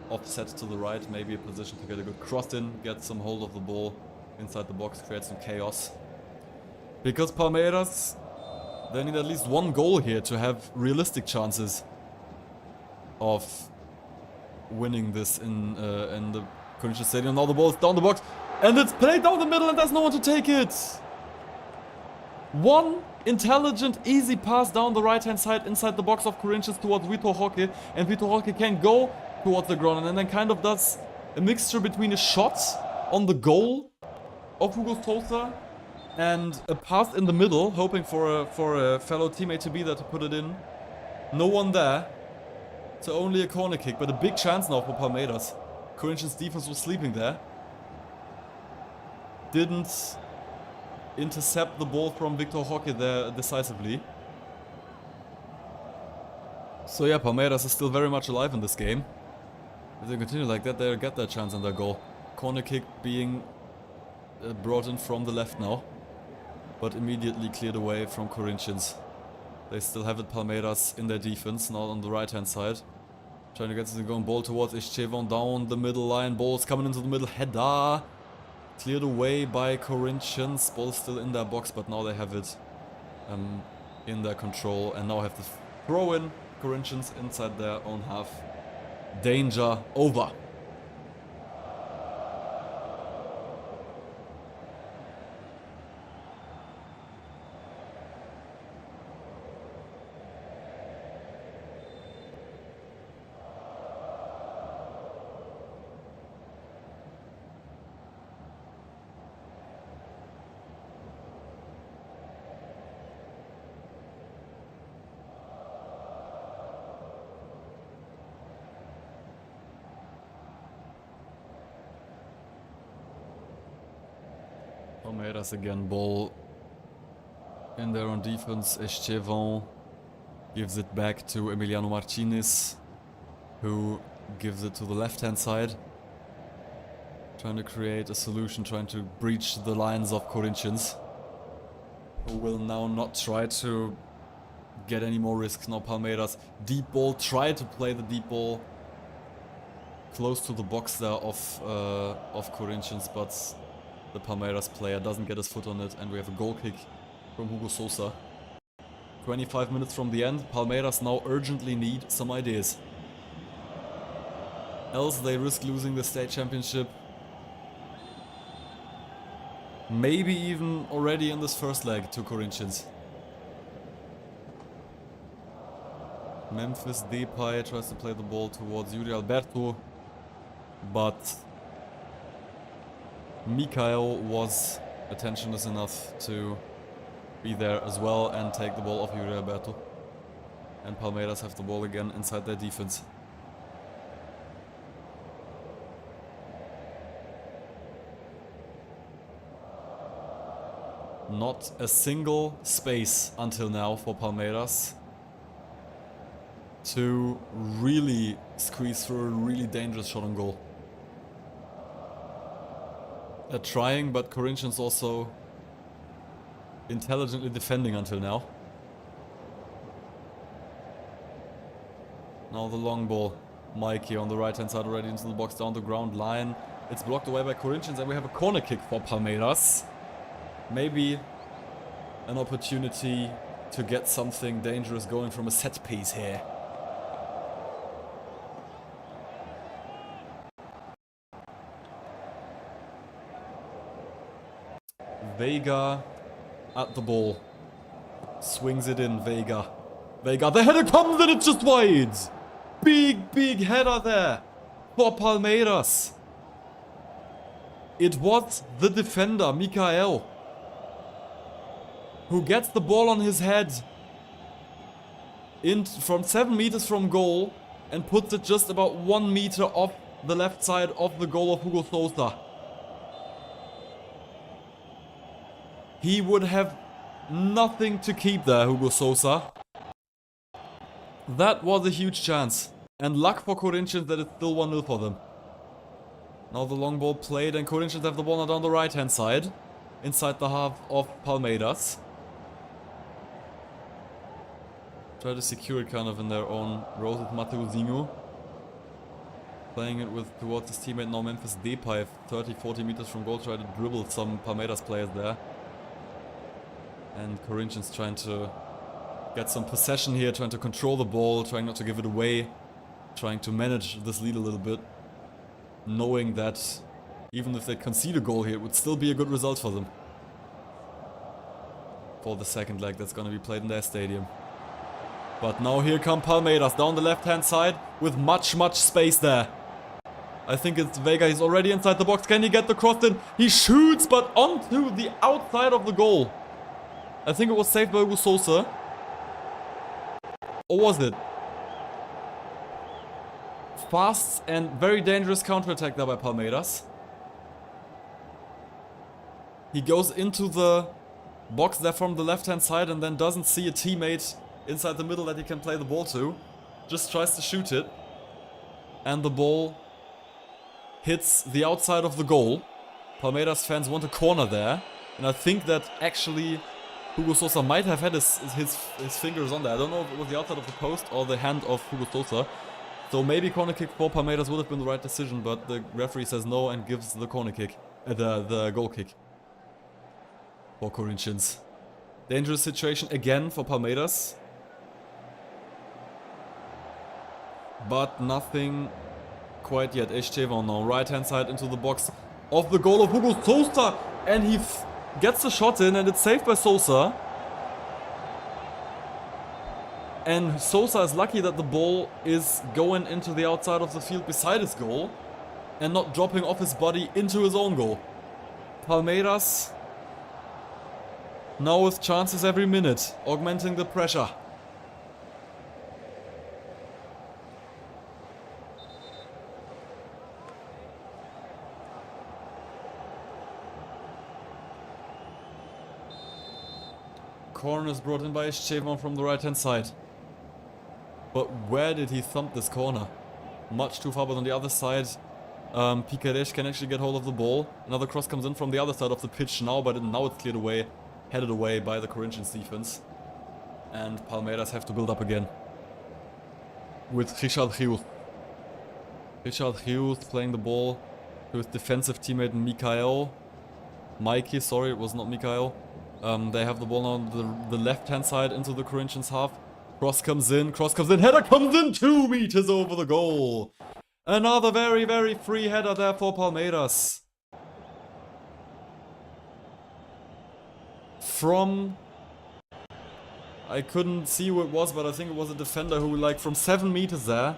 Offset to the right, maybe a position to get a good cross in, get some hold of the ball inside the box, create some chaos. Because Palmeiras, they need at least one goal here to have realistic chances of winning this in the Corinthians Stadium. Now the ball is down the box, and it's played down the middle, and there's no one to take it. One intelligent, easy pass down the right-hand side inside the box of Corinthians towards Vitor Roque, and Vitor Roque can go towards the ground, and then kind of does a mixture between a shot on the goal of Hugo Sousa and a pass in the middle, hoping for a fellow teammate to be there to put it in. No one there, so only a corner kick, but a big chance now for Palmeiras. Corinthians defense was sleeping there. Didn't intercept the ball from Vitor Roque there decisively. So yeah, Palmeiras is still very much alive in this game. If they continue like that, they'll get their chance and their goal. Corner kick being brought in from the left now, but immediately cleared away from Corinthians. They still have it, Palmeiras, in their defense, now on the right hand side. Trying to get the going ball towards Estêvão down the middle line. Ball's coming into the middle, header. Cleared away by Corinthians. Ball's still in their box, but now they have it in their control. And now have to throw in Corinthians inside their own half. Danger over. Palmeiras again, ball in their own defense. Estêvão gives it back to Emiliano Martinez, who gives it to the left hand side. Trying to create a solution, trying to breach the lines of Corinthians, who will now not try to get any more risks. Now Palmeiras, deep ball, try to play the deep ball close to the box there of Corinthians, but the Palmeiras player doesn't get his foot on it, and we have a goal kick from Hugo Sousa. 25 minutes from the end, Palmeiras now urgently need some ideas. Else they risk losing the state championship. Maybe even already in this first leg to Corinthians. Memphis Depay tries to play the ball towards Yuri Alberto, but Mikael was attentionless enough to be there as well and take the ball off Yuri Alberto. And Palmeiras have the ball again inside their defense. Not a single space until now for Palmeiras to really squeeze through a really dangerous shot on goal. They're trying, but Corinthians also intelligently defending until now. Now the long ball. Mikey on the right hand side already into the box down the ground line. It's blocked away by Corinthians and we have a corner kick for Palmeiras. Maybe an opportunity to get something dangerous going from a set piece here. Veiga at the ball. Swings it in, Veiga. Veiga, the header comes and it's just wide. Big header there for Palmeiras. It was the defender, Mikael, who gets the ball on his head in from 7 meters from goal and puts it just about 1 meter off the left side of the goal of Hugo Sousa. He would have nothing to keep there, Hugo Sousa. That was a huge chance. And luck for Corinthians that it's still 1-0 for them. Now the long ball played and Corinthians have the ball now down the right hand side. Inside the half of Palmeiras. Try to secure it kind of in their own rows with Mateuzinho. Playing it with towards his teammate now Memphis Depay, 30-40 meters from goal, try to dribble some Palmeiras players there. And Corinthians trying to get some possession here, trying to control the ball, trying not to give it away, trying to manage this lead a little bit, knowing that even if they concede a goal here, it would still be a good result for them. For the second leg that's going to be played in their stadium. But now here come Palmeiras down the left hand side with much space there. I think it's Veiga, he's already inside the box. Can he get the cross in? He shoots, but onto the outside of the goal. I think it was saved by Hugo Sousa. Or was it? Fast and very dangerous counterattack there by Palmeiras. He goes into the box there from the left hand side and then doesn't see a teammate inside the middle that he can play the ball to. just tries to shoot it. And the ball hits the outside of the goal. Palmeiras fans want a corner there. And I think that actually Hugo Sousa might have had his fingers on there. I don't know if it was the outside of the post or the hand of Hugo Sousa. So maybe corner kick for Palmeiras would have been the right decision, but the referee says no and gives the corner kick, the goal kick for Corinthians. Dangerous situation again for Palmeiras. But nothing quite yet. Estêvão now, right hand side into the box of the goal of Hugo Sousa. And he gets the shot in and it's saved by Sousa. And Sousa is lucky that the ball is going into the outside of the field beside his goal and not dropping off his body into his own goal. Palmeiras now with chances every minute, augmenting the pressure. Corner is brought in by Estêvão from the right hand side. But where did he thump this corner? Much too far, but on the other side, Piqueires can actually get hold of the ball. Another cross comes in from the other side of the pitch now, but now it's cleared away, headed away by the Corinthians defense. And Palmeiras have to build up again. With Richard Rios. Richard Rios playing the ball to his defensive teammate Mikey, sorry, it was not Mikael. They have the ball now on the left hand side into the Corinthians half. Cross comes in, header comes in 2 meters over the goal. Another very, very free header there for Palmeiras. From, I couldn't see who it was, but I think it was a defender who, like, from 7 meters there,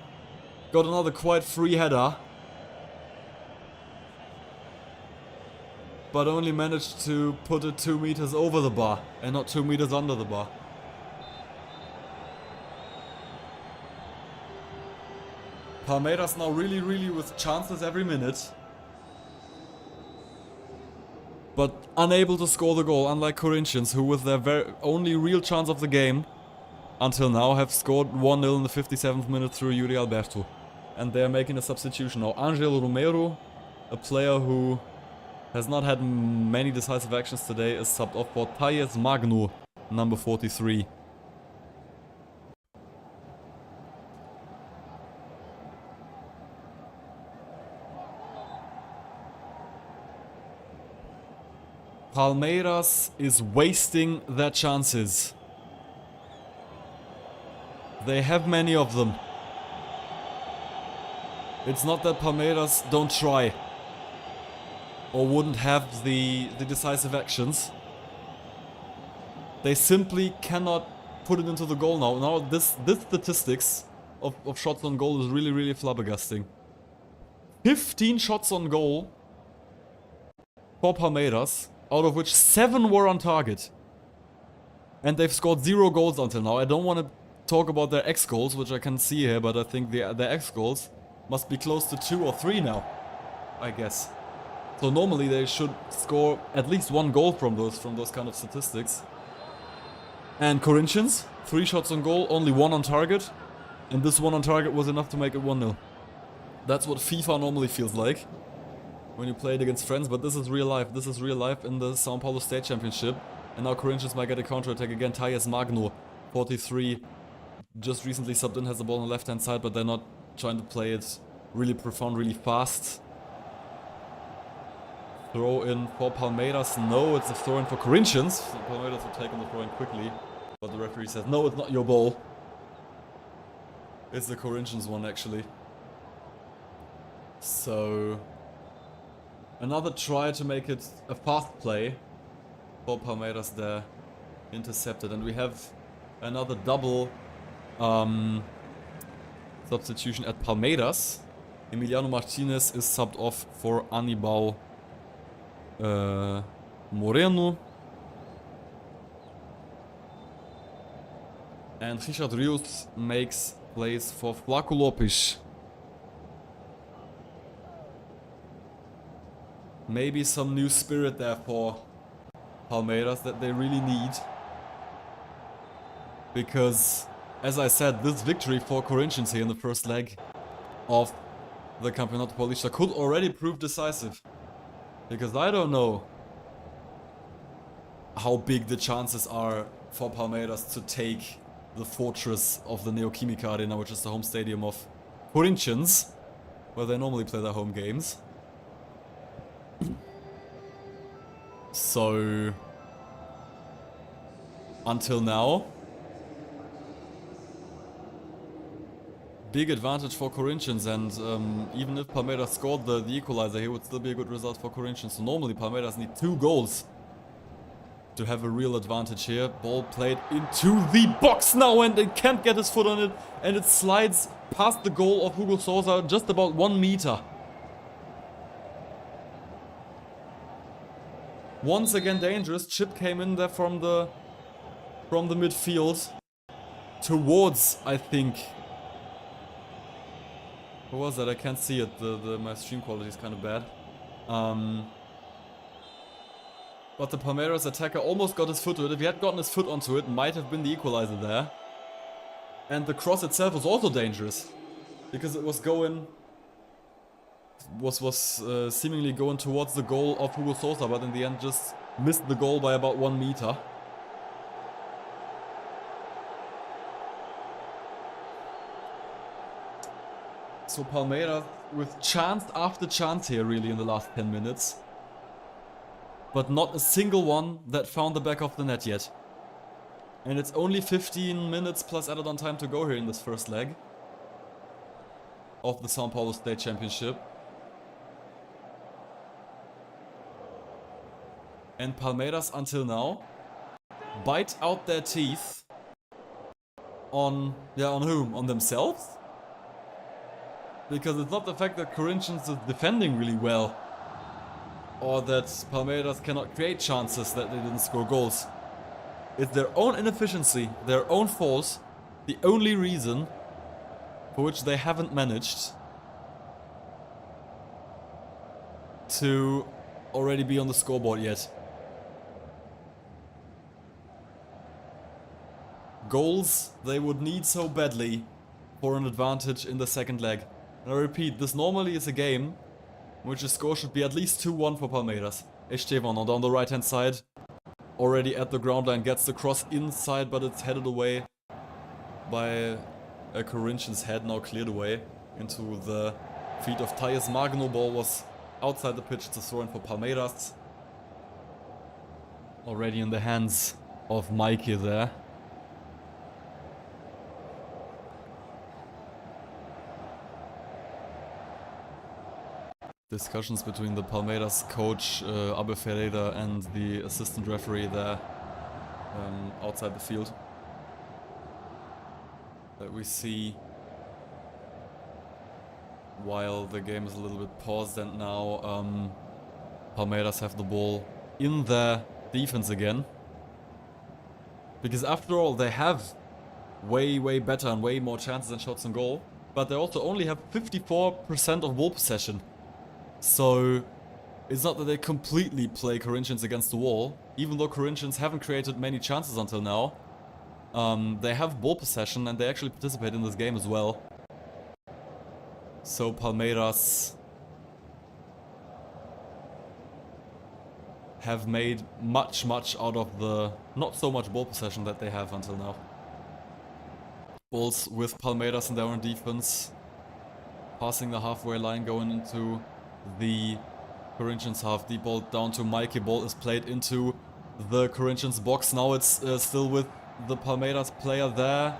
got another quite free header. But only managed to put it 2 meters over the bar and not 2 meters under the bar. Palmeiras now really with chances every minute. But unable to score the goal, unlike Corinthians, who with their only real chance of the game until now have scored 1-0 in the 57th minute through Yuri Alberto. And they're making a substitution now. Angel Romero, a player who has not had many decisive actions today, is subbed off for Thais Magno, number 43. Palmeiras is wasting their chances. They have many of them. It's not that Palmeiras don't try or wouldn't have the decisive actions. They simply cannot put it into the goal now. Now this statistics of shots on goal is really flabbergasting. 15 shots on goal for Palmeiras, out of which 7 were on target. And they've scored 0 goals until now. I don't want to talk about their X goals, which I can see here, but I think their X goals must be close to 2 or 3 now, I guess. So normally they should score at least 1 goal from those kind of statistics. And Corinthians, 3 shots on goal, only 1 on target. And this 1 on target was enough to make it 1-0. That's what FIFA normally feels like when you play it against friends, but this is real life. This is real life in the São Paulo State Championship. And now Corinthians might get a counter-attack again. Thais Magno, 43, just recently subbed in, has the ball on the left-hand side, but they're not trying to play it really profound, really fast. Throw in for Palmeiras. No, it's a throw in for Corinthians. So Palmeiras will take on the throw in quickly, but the referee says, no, it's not your ball. It's the Corinthians one, actually. So another try to make it a fast play for Palmeiras there, intercepted, and we have another double substitution at Palmeiras. Emiliano Martinez is subbed off for Anibal Moreno, and Richard Rios makes place for Flaco Lopes. Maybe some new spirit there for Palmeiras that they really need. Because as I said, this victory for Corinthians here in the first leg of the Campeonato Paulista could already prove decisive. Because I don't know how big the chances are for Palmeiras to take the fortress of the Neoquímica Arena, which is the home stadium of Corinthians, where they normally play their home games. So, until now, big advantage for Corinthians, and even if Palmeiras scored the equalizer, here would still be a good result for Corinthians. So normally Palmeiras need 2 goals to have a real advantage here. Ball played into the box now, and they can't get his foot on it, and it slides past the goal of Hugo Sousa just about 1 meter. Once again dangerous. Chip came in there from the midfield towards, I think. What was that? I can't see it. My stream quality is kind of bad. But the Palmeiras attacker almost got his foot to it. If he had gotten his foot onto it, might have been the equalizer there. And the cross itself was also dangerous, because it was going, seemingly going towards the goal of Hugo Sousa, but in the end just missed the goal by about 1 meter. So Palmeiras with chance after chance here really in the last 10 minutes. But not a single one that found the back of the net yet. And it's only 15 minutes plus added on time to go here in this first leg of the São Paulo State Championship. And Palmeiras until now bite out their teeth on whom? On themselves? Because it's not the fact that Corinthians is defending really well, or that Palmeiras cannot create chances that they didn't score goals. It's their own inefficiency, their own fault, the only reason for which they haven't managed to already be on the scoreboard yet. Goals they would need so badly for an advantage in the second leg. And I repeat, this normally is a game in which the score should be at least 2-1 for Palmeiras. Estêvão on the right hand side, already at the ground line, gets the cross inside, but it's headed away by a Corinthians head, now cleared away into the feet of Thais Magno. Ball was outside the pitch, it's a throw-in for Palmeiras. Already in the hands of Mikey there. Discussions between the Palmeiras coach Abel Ferreira and the assistant referee there outside the field. That we see while the game is a little bit paused, and now Palmeiras have the ball in their defense again. Because after all, they have way better and way more chances and shots on goal, but they also only have 54% of ball possession. So it's not that they completely play Corinthians against the wall. Even though Corinthians haven't created many chances until now, they have ball possession and they actually participate in this game as well. So Palmeiras have made much out of the not so much ball possession that they have until now. Balls with Palmeiras in their own defense, passing the halfway line, going into the Corinthians half. Deep ball down to Mikey. Ball is played into the Corinthians box. Now it's still with the Palmeiras player there.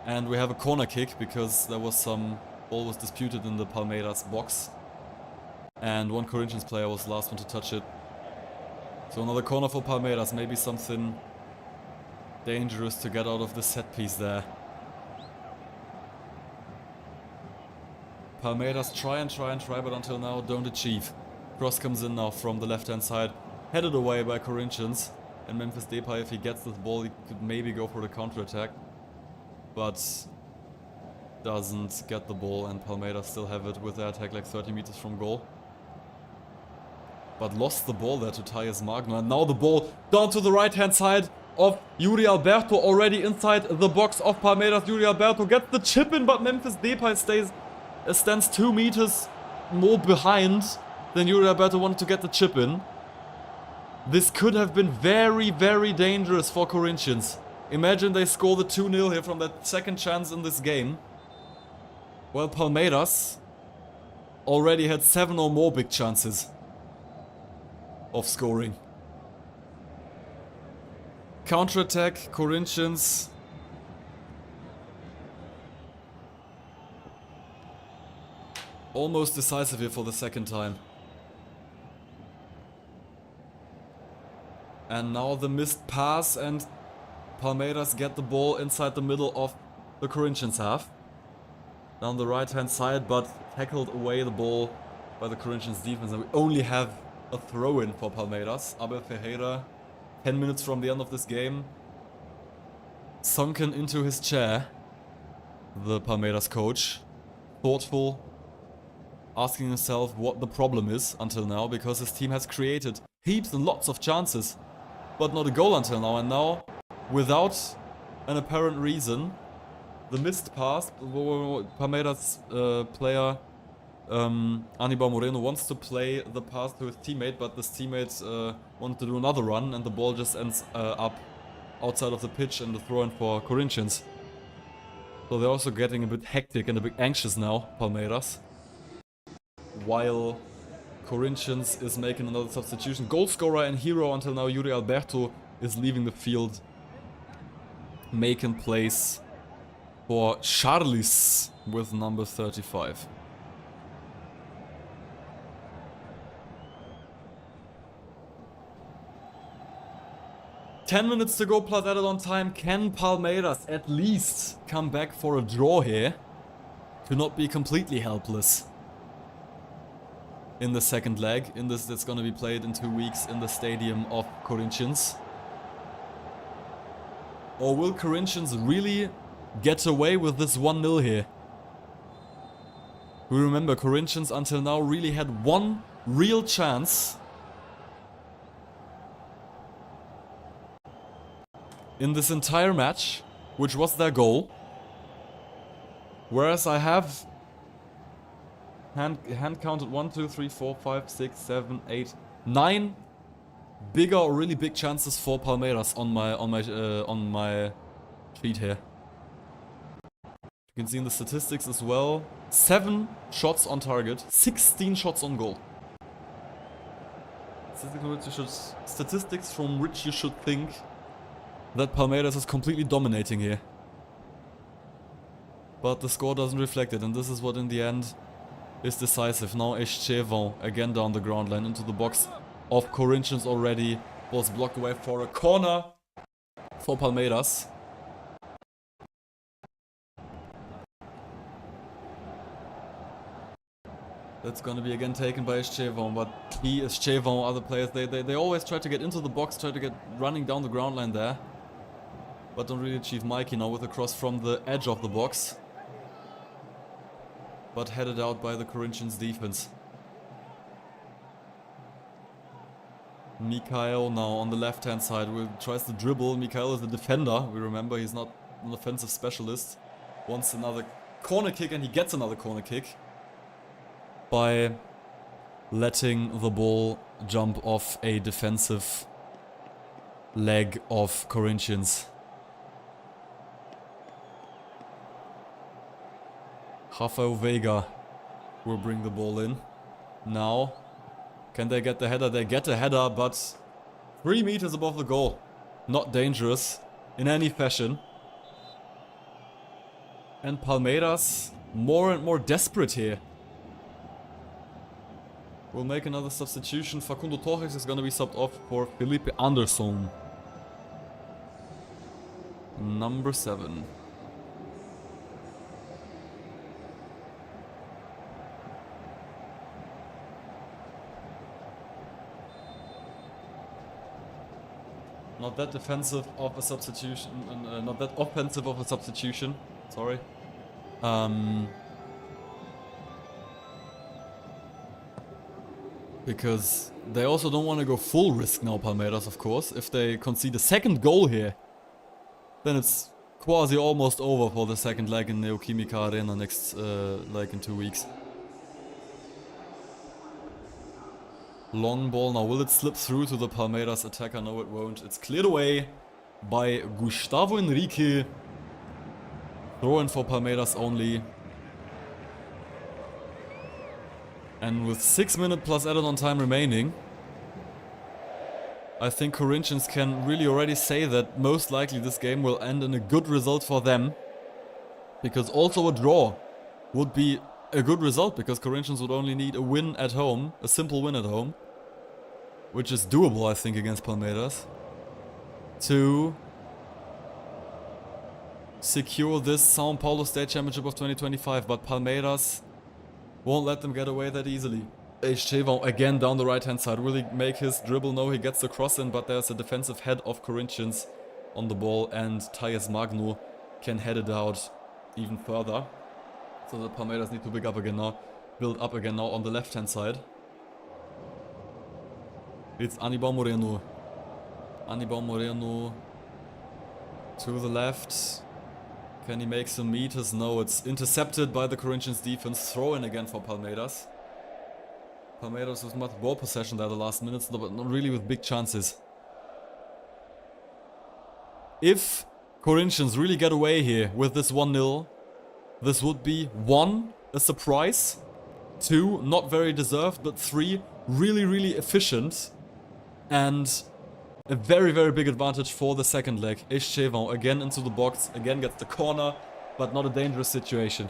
And we have a corner kick because there was some ball was disputed in the Palmeiras box. And one Corinthians player was the last one to touch it. So another corner for Palmeiras. Maybe something dangerous to get out of the set piece there. Palmeiras try, but until now don't achieve. Cross comes in now from the left-hand side, headed away by Corinthians. And Memphis Depay, if he gets this ball, he could maybe go for the counter-attack. But doesn't get the ball, and Palmeiras still have it with their attack like 30 meters from goal. But lost the ball there to Thais Magno, and now the ball down to the right-hand side of Yuri Alberto already inside the box of Palmeiras. Yuri Alberto gets the chip in, but Memphis Depay stands 2 meters more behind than Yuri Alberto wanted to get the chip in. This could have been very, very dangerous for Corinthians. Imagine they score the 2-0 here from that second chance in this game. Well, Palmeiras already had 7 or more big chances of scoring. Counter-attack, Corinthians. Almost decisive here for the second time. And now the missed pass, and Palmeiras get the ball inside the middle of the Corinthians half. Down the right hand side, but tackled away the ball by the Corinthians defense. And we only have a throw-in for Palmeiras. Abel Ferreira, 10 minutes from the end of this game, sunken into his chair. The Palmeiras coach, thoughtful, asking himself what the problem is until now, because his team has created heaps and lots of chances, but not a goal until now. And now, without an apparent reason, the missed pass, Palmeiras player Anibal Moreno wants to play the pass to his teammate, but this teammate wanted to do another run, and the ball just ends up outside of the pitch and the throw-in for Corinthians. So they're also getting a bit hectic and a bit anxious now, Palmeiras. While Corinthians is making another substitution. Goal scorer and hero until now, Yuri Alberto, is leaving the field, making place for Charles with number 35. Ten minutes to go plus added on time. Can Palmeiras at least come back for a draw here to not be completely helpless in the second leg, in this that's going to be played in 2 weeks in the stadium of Corinthians? Or will Corinthians really get away with this 1-0 here? We remember Corinthians until now really had one real chance in this entire match, which was their goal. Whereas I have hand counted 1, 2, 3, 4, 5, 6, 7, 8, 9 bigger or really big chances for Palmeiras on my sheet here. You can see in the statistics as well, 7 shots on target, 16 shots on goal. Statistics from which you should think that Palmeiras is completely dominating here. But the score doesn't reflect it, and this is what in the end is decisive. Now Estêvão again down the ground line into the box of Corinthians already. Was blocked away for a corner for Palmeiras. That's gonna be again taken by Estêvão, but he, Estêvão, other players, they always try to get into the box, try to get running down the ground line there. But don't really achieve. Mikey now with a cross from the edge of the box, but headed out by the Corinthians defense. Mikhail now on the left hand side tries to dribble. Mikhail is the defender, we remember, he's not an offensive specialist. Wants another corner kick, and he gets another corner kick by letting the ball jump off a defensive leg of Corinthians. Rafael Veiga will bring the ball in. Now, can they get the header? They get a header, but 3 meters above the goal. Not dangerous in any fashion. And Palmeiras more and more desperate here. We'll make another substitution. Facundo Torres is going to be subbed off for Felipe Anderson. Number 7. Not that defensive of a substitution, not that offensive of a substitution, sorry. Because they also don't want to go full risk now, Palmeiras, of course. If they concede a second goal here, then it's quasi almost over for the second leg in Neoquímica Arena next, like in 2 weeks. Long ball now, will it slip through to the Palmeiras attacker? No, it won't. It's cleared away by Gustavo Henrique. Throw in for Palmeiras only. And with 6 minutes plus added on time remaining, I think Corinthians can really already say that most likely this game will end in a good result for them. Because also a draw would be a good result, because Corinthians would only need a win at home, a simple win at home, which is doable, I think, against Palmeiras, to secure this São Paulo State Championship of 2025. But Palmeiras won't let them get away that easily. Estêvão again down the right hand side, will he make his dribble? No, he gets the cross in, but there's a defensive head of Corinthians on the ball, and Thais Magno can head it out even further. So the Palmeiras need to build up again now on the left hand side. It's Anibal Moreno. Anibal Moreno to the left. Can he make some meters? No, it's intercepted by the Corinthians defense. Throw in again for Palmeiras. Palmeiras with much ball possession there the last minutes, but not really with big chances. If Corinthians really get away here with this 1-0, this would be 1, a surprise, 2, not very deserved, but 3, really, really efficient, and a very, very big advantage for the second leg. Estêvão again into the box, again gets the corner, but not a dangerous situation.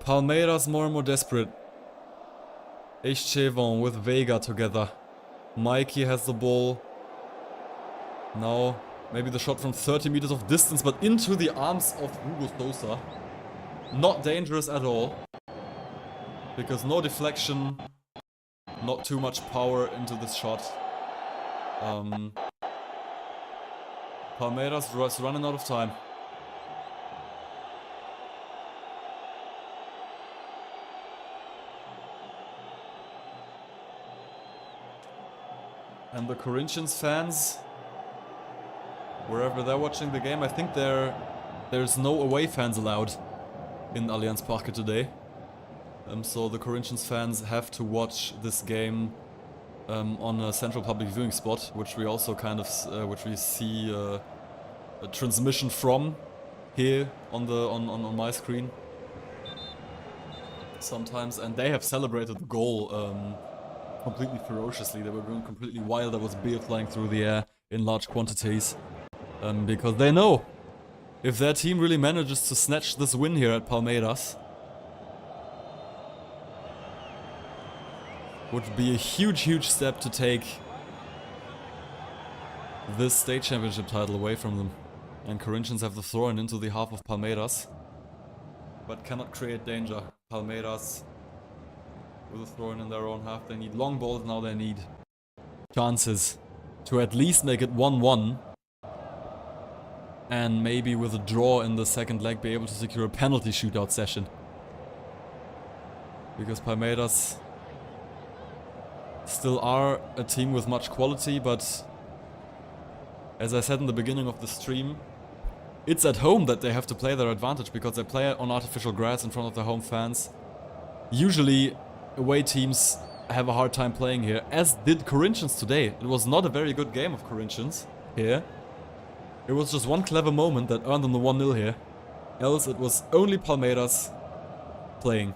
Palmeiras more and more desperate. Estêvão with Veiga together. Mikey has the ball. Now, maybe the shot from 30 meters of distance, but into the arms of Hugo Sousa. Not dangerous at all. Because no deflection, not too much power into this shot. Palmeiras is running out of time. And the Corinthians fans, wherever they're watching the game, I think there's no away fans allowed in Allianz Parque today. So the Corinthians fans have to watch this game on a central public viewing spot, which we also kind of which we see a transmission from here on my screen sometimes, and they have celebrated the goal completely ferociously. They were going completely wild. There was beer flying through the air in large quantities, because they know if their team really manages to snatch this win here at Palmeiras, would be a huge, huge step to take this state championship title away from them. And Corinthians have the throw-in into the half of Palmeiras, but cannot create danger. Palmeiras with a throw-in in their own half. They need long balls now. They need chances to at least make it 1-1, and maybe with a draw in the second leg be able to secure a penalty shootout session. Because Palmeiras still are a team with much quality, but as I said in the beginning of the stream, it's at home that they have to play their advantage, because they play on artificial grass in front of their home fans. Usually away teams have a hard time playing here, as did Corinthians today. It was not a very good game of Corinthians here. It was just one clever moment that earned them the 1-0 here. Else it was only Palmeiras playing,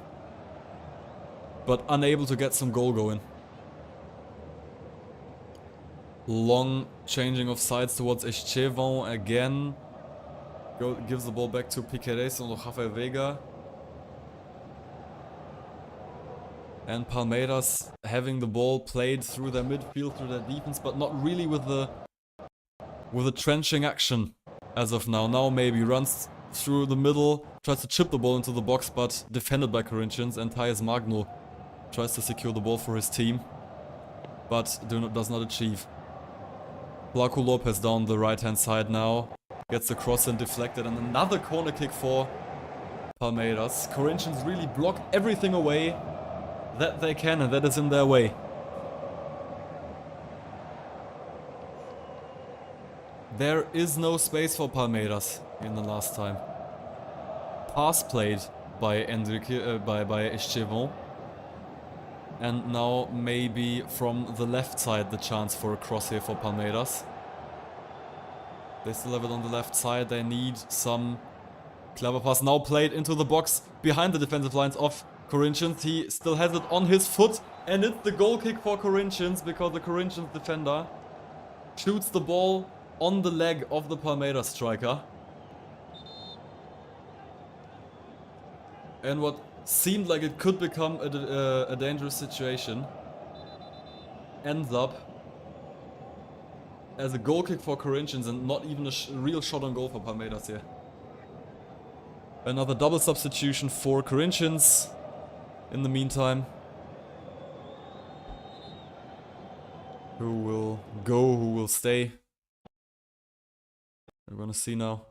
but unable to get some goal going. Long changing of sides towards Estêvão again. Gives the ball back to Piqueires and Rafael Veiga. And Palmeiras having the ball played through their midfield, through their defense, but not really with the trenching action as of now. Now maybe runs through the middle, tries to chip the ball into the box, but defended by Corinthians, and Thais Magno tries to secure the ball for his team, but does not achieve. Flaco Lopez down the right hand side now, gets the cross and deflected, and another corner kick for Palmeiras. Corinthians really block everything away that they can and that is in their way. There is no space for Palmeiras in the last time. Pass played by by Estêvão. And now maybe from the left side the chance for a cross here for Palmeiras. They still have it on the left side. They need some clever pass. Now played into the box behind the defensive lines of Corinthians. He still has it on his foot. And it's the goal kick for Corinthians because the Corinthians defender shoots the ball on the leg of the Palmeiras striker. And what seemed like it could become a dangerous situation ends up as a goal kick for Corinthians and not even a real shot on goal for Palmeiras here. Another double substitution for Corinthians in the meantime. Who will go, who will stay? We're gonna see now.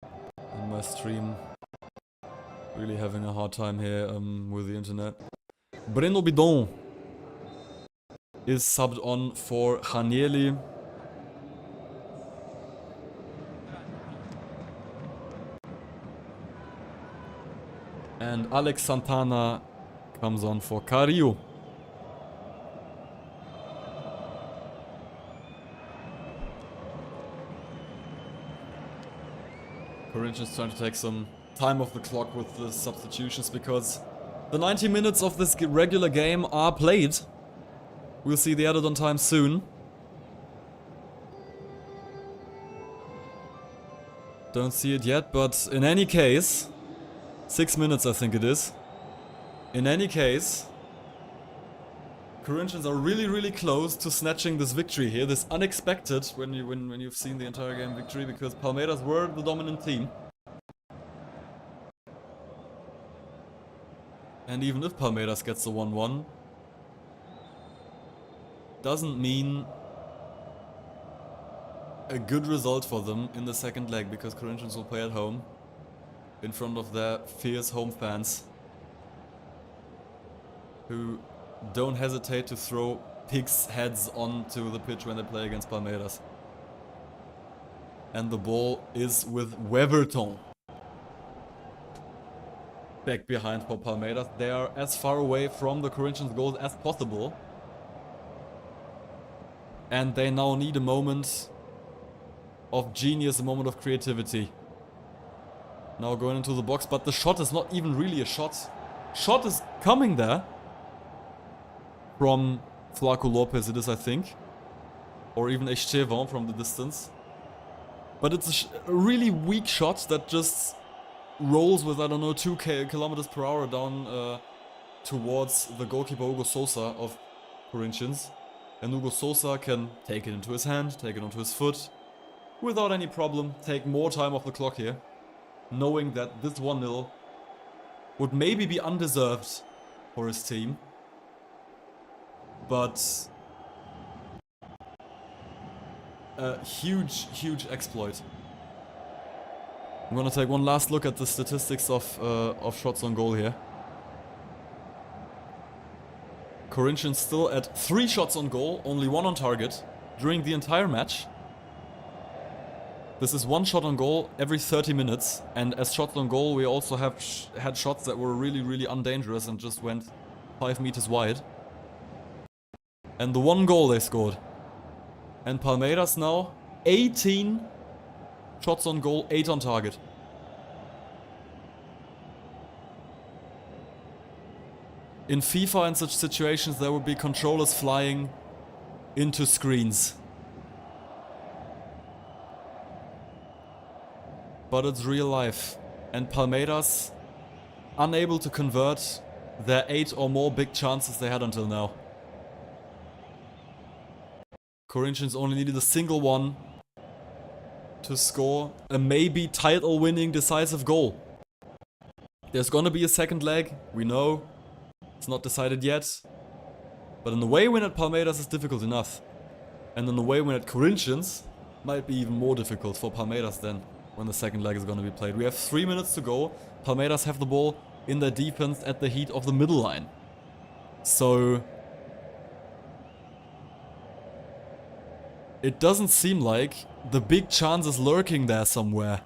In my stream, really having a hard time here with the internet. Breno Bidon is subbed on for Ranieri. And Alex Santana comes on for Carrillo. Corinthians trying to take some time off the clock with the substitutions because the 90 minutes of this regular game are played. We'll see the added on time soon. Don't see it yet, but in any case, 6 minutes I think it is. In any case, Corinthians are really close to snatching this victory here. This unexpected when you've seen the entire game victory because Palmeiras were the dominant team. And even if Palmeiras gets the 1-1, doesn't mean a good result for them in the second leg because Corinthians will play at home in front of their fierce home fans who don't hesitate to throw pigs' heads onto the pitch when they play against Palmeiras. And the ball is with Weverton. Back behind for Palmeiras. They are as far away from the Corinthians goals as possible. And they now need a moment of genius, a moment of creativity. Now going into the box, but the shot is not even really a shot. Shot is coming there. From Flaco Lopez it is, I think. Or even Estêvão from the distance. But it's a really weak shot that just rolls with, I don't know, 2 kilometers per hour down towards the goalkeeper Hugo Sousa of Corinthians. And Hugo Sousa can take it into his hand, take it onto his foot, without any problem, take more time off the clock here. Knowing that this 1-0 would maybe be undeserved for his team. But a huge exploit. I'm gonna take one last look at the statistics of shots on goal here. Corinthians still at 3 shots on goal, only 1 on target during the entire match. This is 1 shot on goal every 30 minutes, and as shots on goal we also have had shots that were really undangerous and just went 5 meters wide. And the 1 goal they scored. And Palmeiras now 18 shots on goal, 8 on target. In FIFA in such situations there would be controllers flying into screens. But it's real life. And Palmeiras unable to convert their 8 or more big chances they had until now. Corinthians only needed a single one to score a maybe title-winning decisive goal. There's gonna be a second leg, we know. It's not decided yet. But an away win at Palmeiras is difficult enough. And an away win at Corinthians might be even more difficult for Palmeiras then. when the second leg is going to be played. We have 3 minutes to go. Palmeiras have the ball in their defense at the heat of the middle line. So it doesn't seem like the big chance is lurking there somewhere.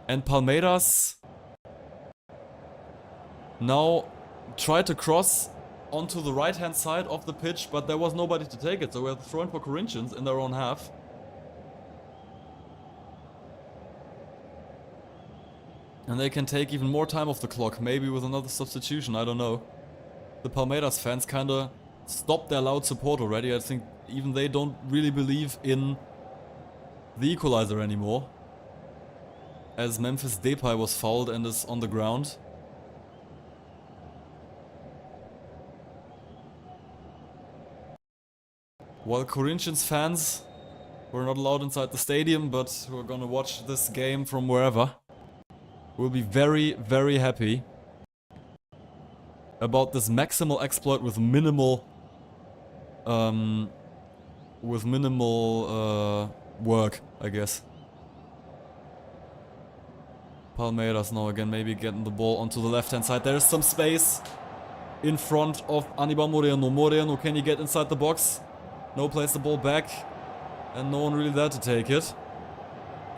And Palmeiras now try to cross onto the right hand side of the pitch, but there was nobody to take it, so we have to throw in for Corinthians in their own half. And they can take even more time off the clock, maybe with another substitution, I don't know. The Palmeiras fans kinda stopped their loud support already. I think even they don't really believe in the equalizer anymore, as Memphis Depay was fouled and is on the ground. While Corinthians fans were not allowed inside the stadium, but who are gonna watch this game from wherever, will be very, very happy about this maximal exploit with minimal work, I guess. Palmeiras now again maybe getting the ball onto the left hand side. There's some space in front of Aníbal Moreno. Moreno, can you get inside the box? No, plays the ball back, and no one really there to take it.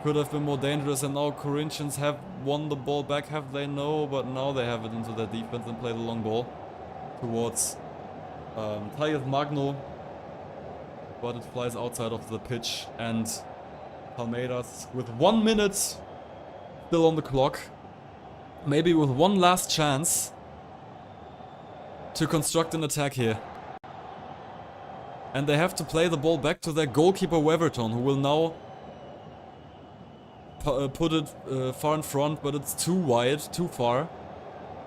Could have been more dangerous, and now Corinthians have won the ball back, have they? No, but now they have it into their defense and play the long ball towards Magno, but it flies outside of the pitch, and Palmeiras with 1 minute still on the clock, maybe with one last chance to construct an attack here. And they have to play the ball back to their goalkeeper Weverton, who will now put it far in front, but it's too wide, too far,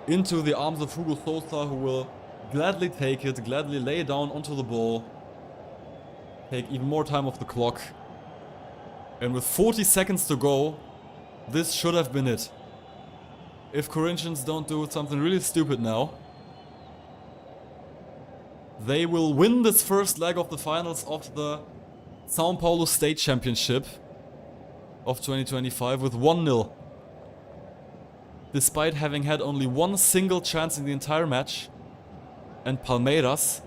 into the arms of Hugo Sosa, who will gladly take it, gladly lay down onto the ball, take even more time off the clock. And with 40 seconds to go, this should have been it. If Corinthians don't do something really stupid now, they will win this first leg of the finals of the São Paulo State Championship of 2025 with 1-0. Despite having had only one single chance in the entire match, and Palmeiras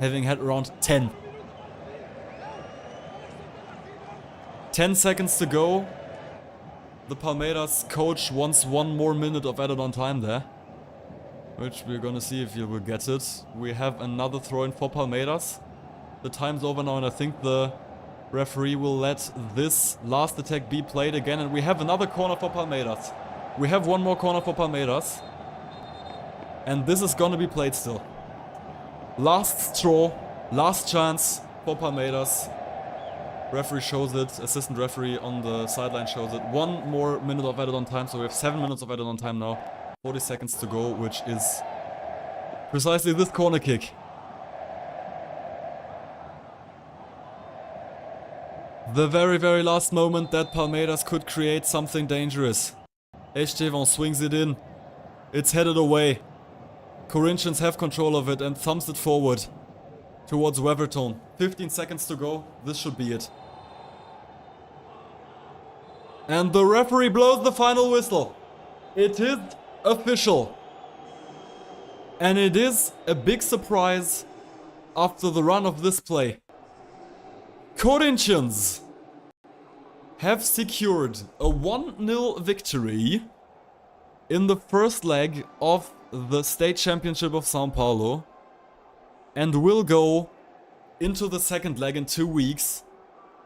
having had around 10. 10 seconds to go. The Palmeiras coach wants one more minute of added on time there, which we're gonna see if he will get it. We have another throw-in for Palmeiras. The time's over now, and I think the referee will let this last attack be played again, and we have another corner for Palmeiras. We have one more corner for Palmeiras, and this is gonna be played still. Last straw, last chance for Palmeiras. Referee shows it, assistant referee on the sideline shows it. One more minute of added on time, so we have 7 minutes of added on time now. 40 seconds to go, which is precisely this corner kick. The very, very last moment that Palmeiras could create something dangerous. Estêvão swings it in. It's headed away. Corinthians have control of it and thumps it forward towards Weverton. 15 seconds to go. This should be it. And the referee blows the final whistle. It is official. And it is a big surprise after the run of this play. Corinthians have secured a 1-0 victory in the first leg of the State Championship of São Paulo, and will go into the second leg in 2 weeks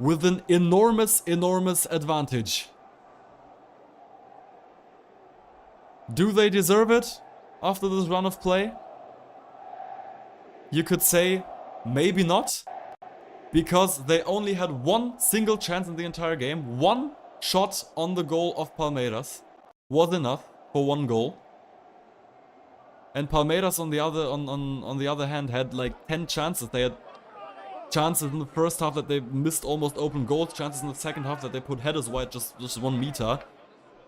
with an enormous, enormous advantage. Do they deserve it after this run of play? You could say maybe not, because they only had one single chance in the entire game. One shot on the goal of Palmeiras was enough for one goal. And Palmeiras on the other hand had like 10 chances. They had chances in the first half that they missed almost open goals, chances in the second half that they put headers wide just 1 meter.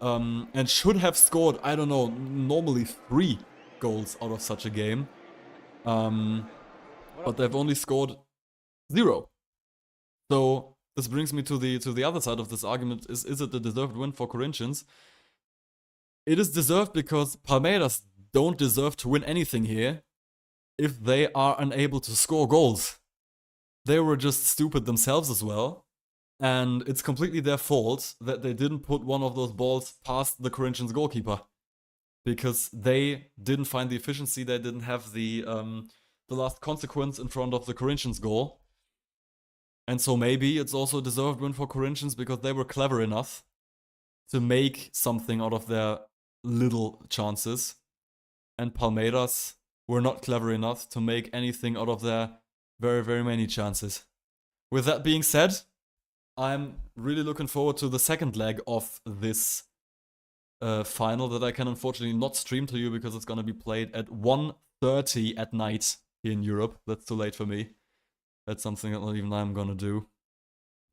And should have scored, I don't know, normally 3 goals out of such a game. But they've only scored 0. So this brings me to the other side of this argument. Is it a deserved win for Corinthians? It is deserved because Palmeiras don't deserve to win anything here if they are unable to score goals. They were just stupid themselves as well. And it's completely their fault that they didn't put one of those balls past the Corinthians goalkeeper. Because they didn't find the efficiency, they didn't have the last consequence in front of the Corinthians goal. And so maybe it's also a deserved win for Corinthians because they were clever enough to make something out of their little chances. And Palmeiras were not clever enough to make anything out of their very, very many chances. With that being said, I'm really looking forward to the second leg of this final that I can unfortunately not stream to you because it's going to be played at 1:30 at night here in Europe. That's too late for me. That's something that not even I'm going to do.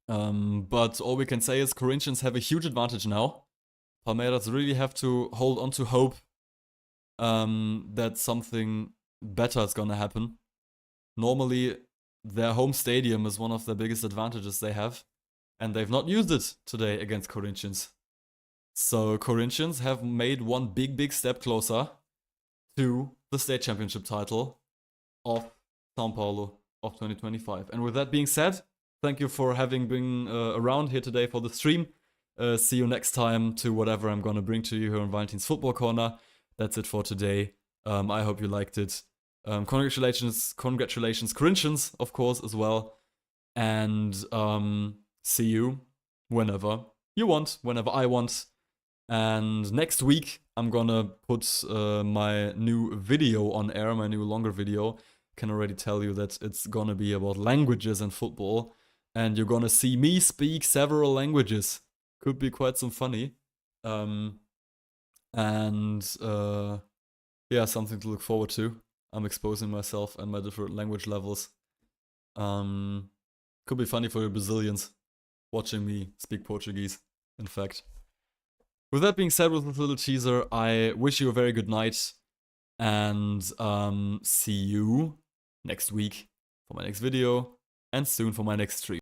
But all we can say is Corinthians have a huge advantage now. Palmeiras really have to hold on to hope that something better is going to happen. Normally, their home stadium is one of the biggest advantages they have. And they've not used it today against Corinthians. So Corinthians have made one big step closer to the state championship title of São Paulo of 2025. And with that being said, thank you for having been around here today for the stream. See you next time to whatever I'm going to bring to you here on Valentin's Football Corner. That's it for today. I hope you liked it. Congratulations Corinthians, of course, as well. And see you whenever you want, whenever I want. And next week, I'm gonna put my new video on air, my new longer video. Can already tell you that it's gonna be about languages and football. And you're gonna see me speak several languages. Could be quite some funny. Yeah, something to look forward to. I'm exposing myself and my different language levels. Could be funny for the Brazilians watching me speak Portuguese, in fact. With that being said, with this little teaser, I wish you a very good night, and see you next week for my next video, and soon for my next stream.